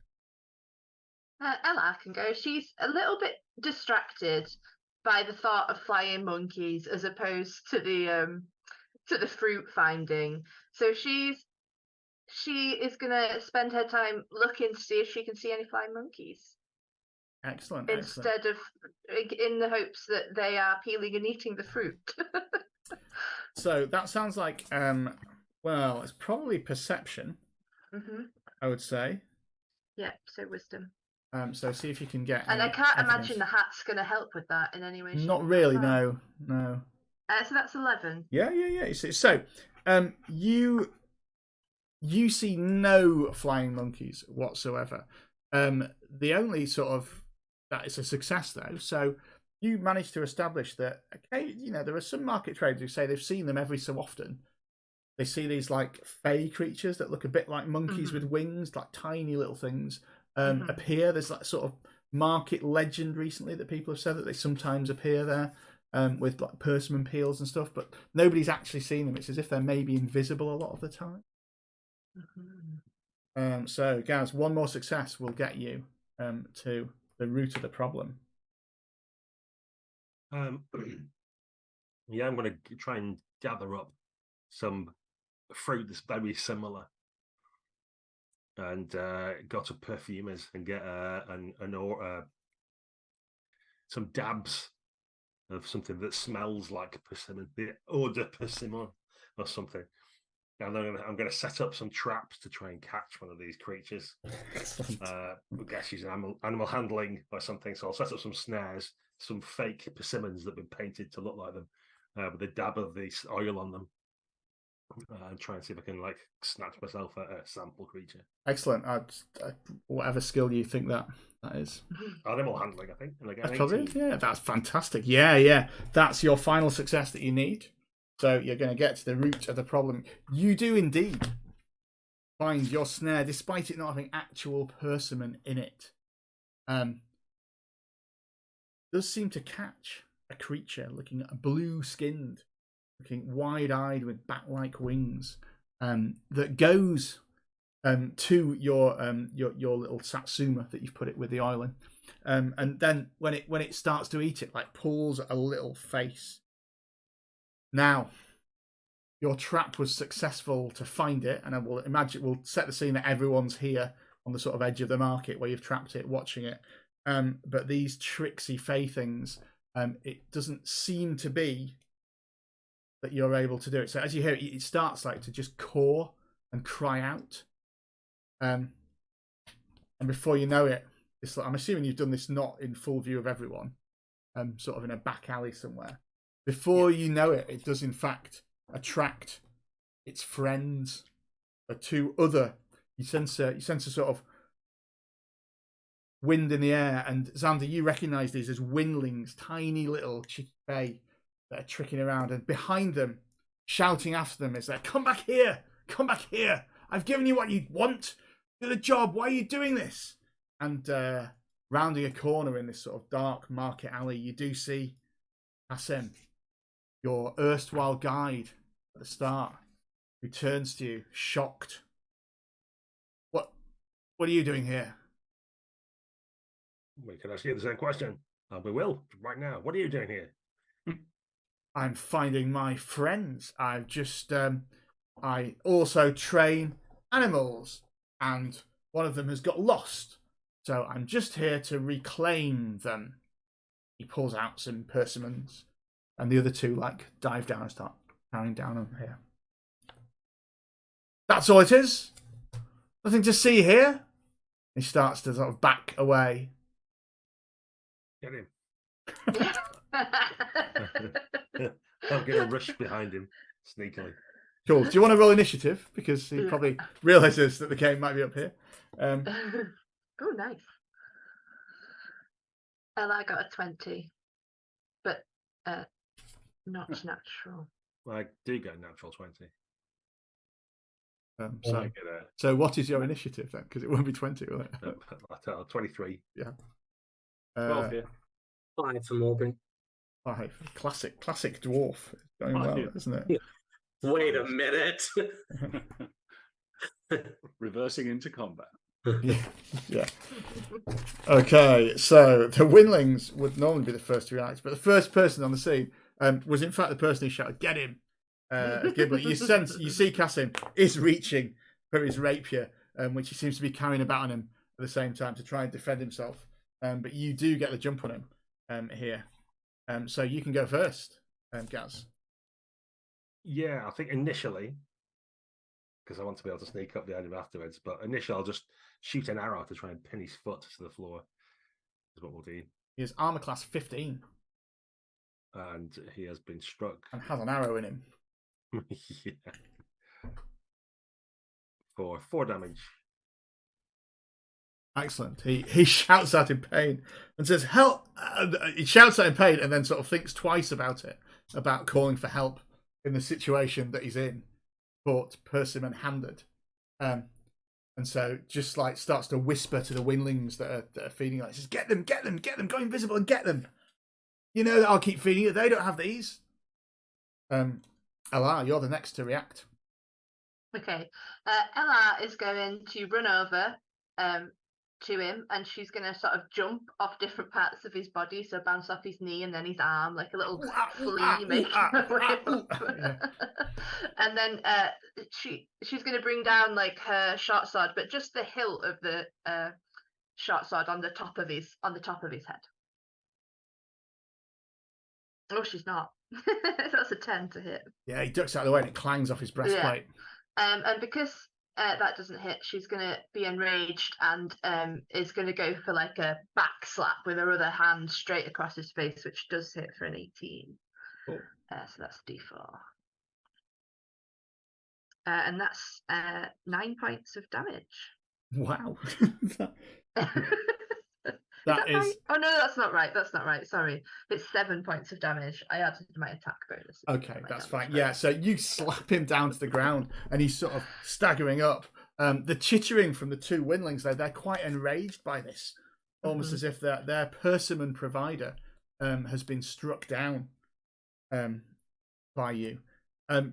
Ella can go. She's a little bit distracted by the thought of flying monkeys as opposed to the fruit finding. So she is gonna spend her time looking to see if she can see any flying monkeys. Excellent. Instead of in the hopes that they are peeling and eating the fruit. So that sounds like well, it's probably perception. I would say. Yeah, so wisdom. So see if you can get. And I can't evidence. imagine the hat's going to help with that in any way. Not really. No. So that's 11. Yeah. So, you see no flying monkeys whatsoever. The only sort of that is a success though. So you managed to establish that. Okay, there are some market traders who say they've seen them every so often. They see these like fey creatures that look a bit like monkeys with wings, like tiny little things. Appear. There's like sort of market legend recently that people have said that they sometimes appear there with like persimmon peels and stuff, but nobody's actually seen them. It's as if they're maybe invisible a lot of the time. So, Gaz, one more success will get you to the root of the problem. Yeah, I'm going to try and gather up some fruit that's very similar. And go to perfumers and get some dabs of something that smells like persimmon, the eau de persimmon or something. And I'm going to set up some traps to try and catch one of these creatures. I guess using animal handling or something. So I'll set up some snares, some fake persimmons that have been painted to look like them, with a dab of this oil on them. And try and see if I can snatch myself a sample creature. Excellent. Whatever skill you think that is. Animal handling, I think. That's probably, yeah, that's fantastic. Yeah. That's your final success that you need. So you're going to get to the root of the problem. You do indeed find your snare, despite it not having actual persimmon in it. Does seem to catch a creature looking blue-skinned, looking wide-eyed with bat-like wings, that goes to your little satsuma that you've put it with the oil in, and then when it starts to eat it, pulls a little face. Now, your trap was successful to find it, and I will imagine we'll set the scene that everyone's here on the sort of edge of the market where you've trapped it, watching it. But these tricksy fey things, it doesn't seem to be that you're able to do it. So as you hear it, it starts to just caw and cry out. And before you know it, I'm assuming you've done this not in full view of everyone, sort of in a back alley somewhere. Before you know it, it does in fact attract its friends, or two other. You sense a sort of wind in the air, and Xander, you recognise these as windlings, tiny little cheeky fey that are tricking around, and behind them, shouting after them, is like, "Come back here! Come back here! I've given you what you want. Do the job. Why are you doing this?" And rounding a corner in this sort of dark market alley, you do see Hasem, your erstwhile guide at the start, who turns to you, shocked. What are you doing here? We can ask you the same question. We will, right now. What are you doing here? I'm finding my friends. I've just, I also train animals, and one of them has got lost. So I'm just here to reclaim them. He pulls out some persimmons, and the other two dive down and start carrying down on here. That's all it is. Nothing to see here. He starts to sort of back away. Get him. I'm going to rush behind him sneakily. Cool. Do you want to roll initiative? Because he probably realizes that the game might be up here. Oh, nice. I got a 20, but not natural. I do get a natural 20. So what is your initiative then? Because it won't be 20, will it? 23. Yeah. 12 here. 5 for Morgan. 5. Classic dwarf. It's going well, isn't it? Wait a minute. Reversing into combat. Yeah. Okay, so the Winlings would normally be the first to react, but the first person on the scene was in fact the person who shouted, "Get him!" Gibbler. You see Cassim is reaching for his rapier, which he seems to be carrying about on him at the same time to try and defend himself. But you do get the jump on him here. So you can go first, Gaz. Yeah, I think initially, because I want to be able to sneak up the item afterwards, but initially I'll just shoot an arrow to try and pin his foot to the floor, is what we'll do. He has armor class 15. And he has been struck. And has an arrow in him. Yeah. For 4 damage. Excellent. He shouts out in pain and says, "Help!" He shouts out in pain and then sort of thinks twice about it, about calling for help in the situation that he's in, caught persimmon-handed. And so just like starts to whisper to the Winlings that are feeding like, says, "Get them, go invisible and get them. You know that I'll keep feeding you. They don't have these." Ella, you're the next to react. Okay. Ella is going to run over to him, and she's going to sort of jump off different parts of his body, so bounce off his knee and then his arm, like a little flea making her way up. Yeah. And then she's going to bring down like her short sword, but just the hilt of the short sword on the top of his head. Oh, she's not. That's a 10 to hit. Yeah, he ducks out of the way and it clangs off his breastplate. Yeah. And because that doesn't hit, she's going to be enraged and is going to go for like a back slap with her other hand straight across his face, which does hit for an 18. Cool. So that's D4. And that's 9 points of damage. Wow. That is... right? Oh, no, that's not right. That's not right. Sorry. It's 7 points of damage. I added my attack bonus. Okay, that's fine. Yeah, so you slap him down to the ground and he's sort of staggering up. The chittering from the 2 Winlings, they're quite enraged by this. Almost as if their persimmon provider has been struck down by you.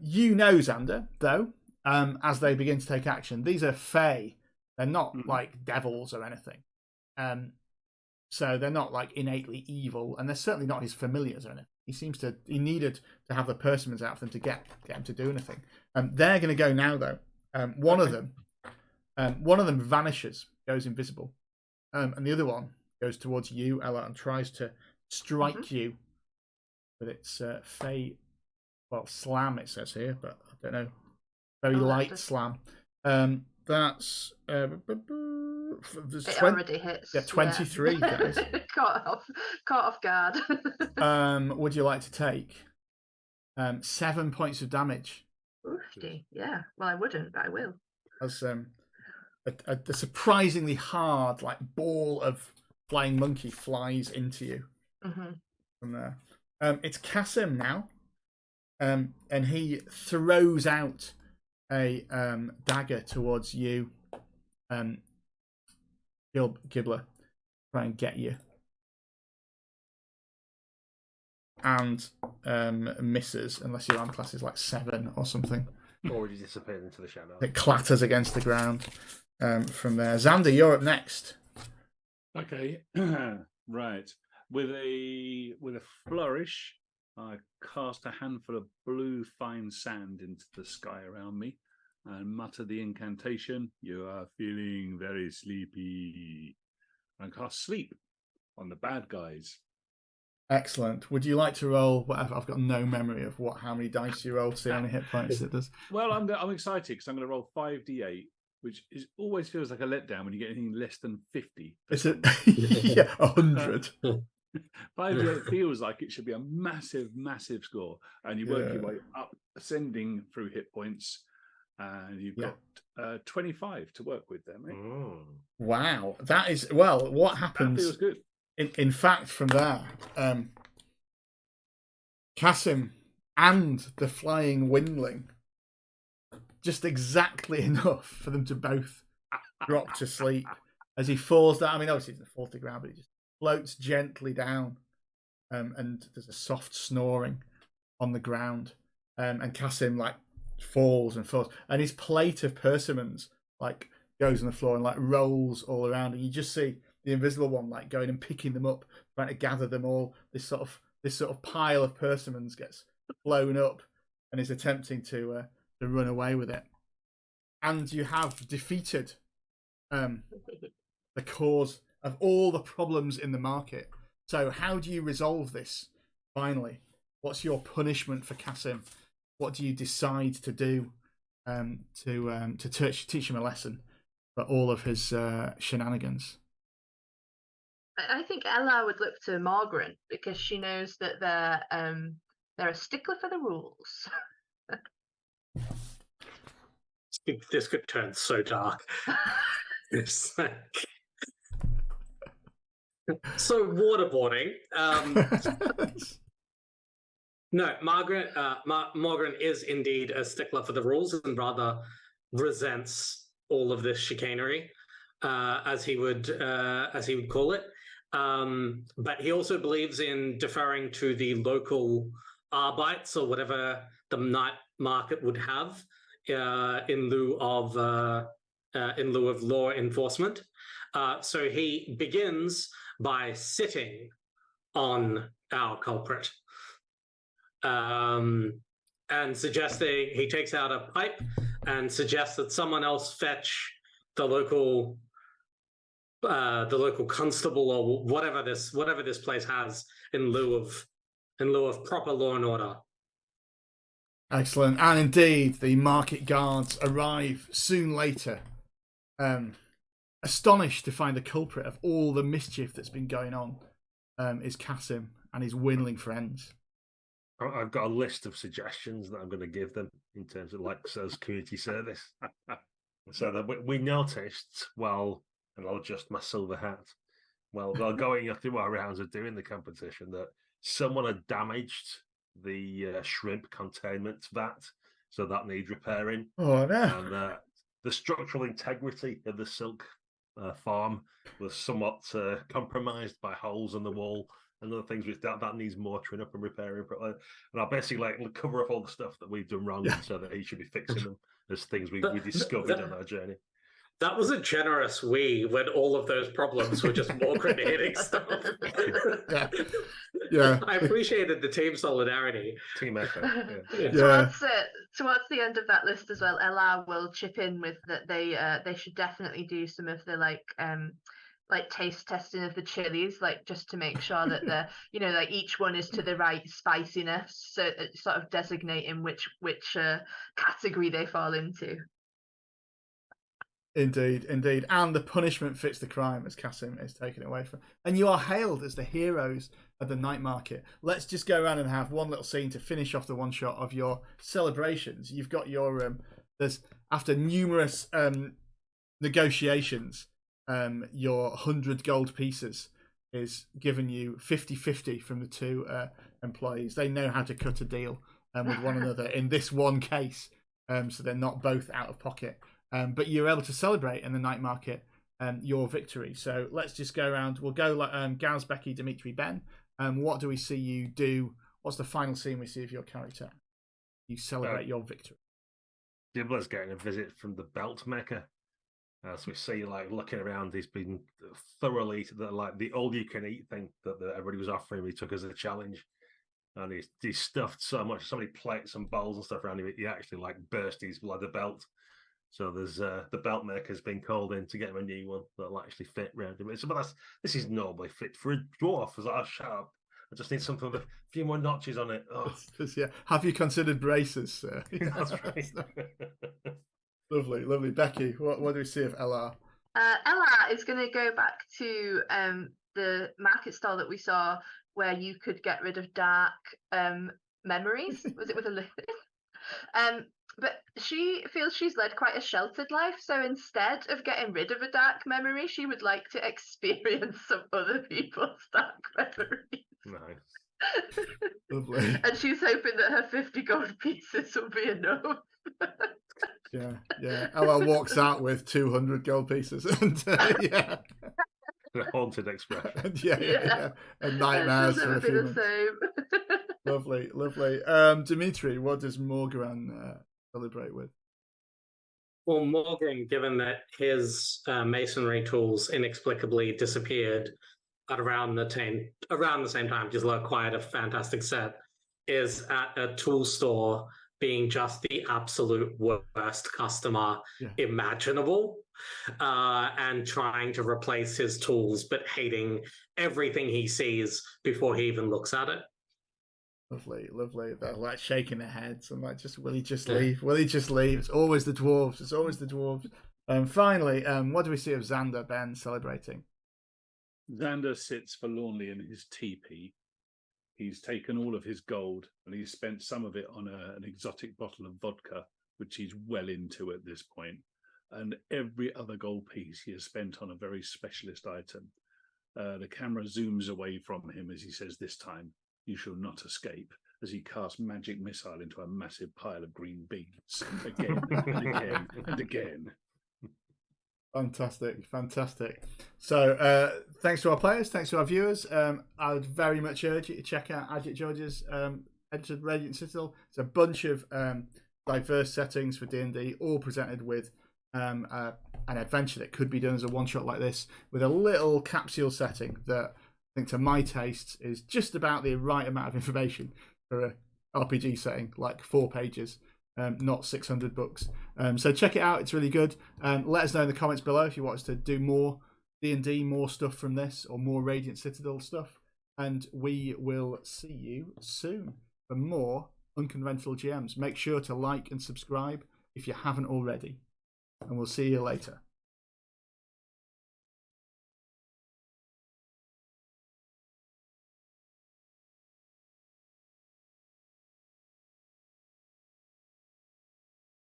You know, Xander, though, as they begin to take action, these are Fae. They're not like devils or anything. So they're not like innately evil, and they're certainly not his familiars or anything. He needed to have the persimmons out for them to get him to do anything. They're going to go now, though. One of them vanishes, goes invisible, and the other one goes towards you, Ella, and tries to strike you with its slam. It says here, but I don't know. Very light slam. That's it already hits. Yeah, 23. Yeah. Guys. Caught off guard. Would you like to take 7 points of damage? Oofty. Yeah. Well, I wouldn't, but I will. As a surprisingly hard, like ball of flying monkey flies into you from there. It's Cassim now, and he throws out a dagger towards you, Gibbler, try and get you, and misses unless your arm class is like 7 or something. Already dissipated into the shadow. It clatters against the ground. From there, Xander, you're up next. Okay, right. With a flourish, I cast a handful of blue fine sand into the sky around me and mutter the incantation, "You are feeling very sleepy," and cast sleep on the bad guys. Excellent. Would you like to roll whatever? I've got no memory of how many dice you roll to see how many hit points it does. Well, I'm excited because I'm going to roll 5d8, which always feels like a letdown when you get anything less than 50. Is it? Yeah, 100. 5d8 feels like it should be a massive, massive score, and you work your way up, ascending through hit points, and you've got 25 to work with there, mate. Wow, that is what happens? That feels good. In fact, from there, Cassim and the flying Windling just exactly enough for them to both drop to sleep as he falls down. I mean, obviously, he doesn't fall to the ground, but he just floats gently down, and there's a soft snoring on the ground. And Kasim like falls, and his plate of persimmons like goes on the floor and like rolls all around, and you just see the invisible one like going and picking them up, trying to gather them all. This sort of pile of persimmons gets blown up and is attempting to run away with it. And you have defeated the cause of all the problems in the market. So how do you resolve this finally? What's your punishment for Kasim? What do you decide to do to teach him a lesson for all of his shenanigans? I think Ella would look to Margaret because she knows that they're a stickler for the rules. This could turn so dark. It's like... So waterboarding. No, Margaret is indeed a stickler for the rules and rather resents all of this chicanery, as he would call it. But he also believes in deferring to the local arbites or whatever the night market would have in lieu of law enforcement. So he begins by sitting on our culprit. And suggesting he takes out a pipe and suggests that someone else fetch the local constable or whatever this place has in lieu of proper law and order. Excellent. And indeed, the market guards arrive soon later, astonished to find the culprit of all the mischief that's been going on is Kasim and his whittling friends. I've got a list of suggestions that I'm going to give them in terms of as community service. So that we noticed, and I'll adjust my silver hat, while going through our rounds of doing the competition, that someone had damaged the shrimp containment vat, so that needs repairing. Oh no! And the structural integrity of the silk farm was somewhat compromised by holes in the wall and other things which that needs mortaring up and repairing. And I'll basically cover up all the stuff that we've done wrong, so that he should be fixing them as things we discovered on our journey. That was a generous we when all of those problems were just more hitting stuff. Yeah. I appreciated the team solidarity. Team effort. Towards the end of that list as well, Ella will chip in with that they should definitely do some of the taste testing of the chilies, just to make sure that each one is to the right spiciness, so sort of designating which category they fall into. Indeed. And the punishment fits the crime as Kasim is taken away from. And you are hailed as the heroes of the night market. Let's just go around and have one little scene to finish off the one shot of your celebrations. You've got your after numerous negotiations, your 100 gold pieces is given you 50-50 from the two employees. They know how to cut a deal with one another in this one case, so they're not both out of pocket. But you're able to celebrate in the night market your victory. So let's just go around. We'll go Gaz, Becky, Dimitri, Ben. What do we see you do? What's the final scene we see of your character? You celebrate your victory. Dibbler's getting a visit from the belt maker. So we see, looking around, he's been thoroughly the all-you-can-eat thing that everybody was offering. He took as a challenge, and he's stuffed so many plates and bowls and stuff around him. He actually burst his leather belt. So there's the belt maker's been called in to get him a new one that'll actually fit around him. This is normally fit for a dwarf. I was like, shut up. I just need something with a few more notches on it. Oh. Have you considered braces, sir? That's right. Lovely. Becky, what do we see of Ella? Ella is going to go back to the market stall that we saw where you could get rid of dark memories. Was it with a lid? But she feels she's led quite a sheltered life, so instead of getting rid of a dark memory, she would like to experience some other people's dark memories. Nice. Lovely. And she's hoping that her 50 gold pieces will be enough. Yeah. Ella walks out with 200 gold pieces, and yeah, A haunted expression. and yeah, and nightmares It's for a never few been months. the same. Lovely. Dimitri, what does Morgran celebrate with? Well, Morgan, given that his masonry tools inexplicably disappeared at around the same time, just acquired a fantastic set, is at a tool store being just the absolute worst customer imaginable, and trying to replace his tools, but hating everything he sees before he even looks at it. Lovely. They're like shaking their heads and like, will he just leave? Will he just leave? It's always the dwarves. Finally, what do we see of Xander Ben celebrating? Xander sits forlornly in his teepee. He's taken all of his gold and he's spent some of it on an exotic bottle of vodka, which he's well into at this point. And every other gold piece he has spent on a very specialist item. The camera zooms away from him as he says, "This time you shall not escape," as he casts magic missile into a massive pile of green beans again and again and again. Fantastic. So thanks to our players, thanks to our viewers. I would very much urge you to check out Ajit George's edited Radiant Citadel. It's a bunch of diverse settings for D&D, all presented with an adventure that could be done as a one-shot like this, with a little capsule setting that I think to my tastes is just about the right amount of information for an RPG setting, like 4 pages. Not 600 books. So check it out. It's really good. Let us know in the comments below if you want us to do more D&D, more stuff from this, or more Radiant Citadel stuff. And we will see you soon for more Unconventional GMs. Make sure to like and subscribe if you haven't already. And we'll see you later.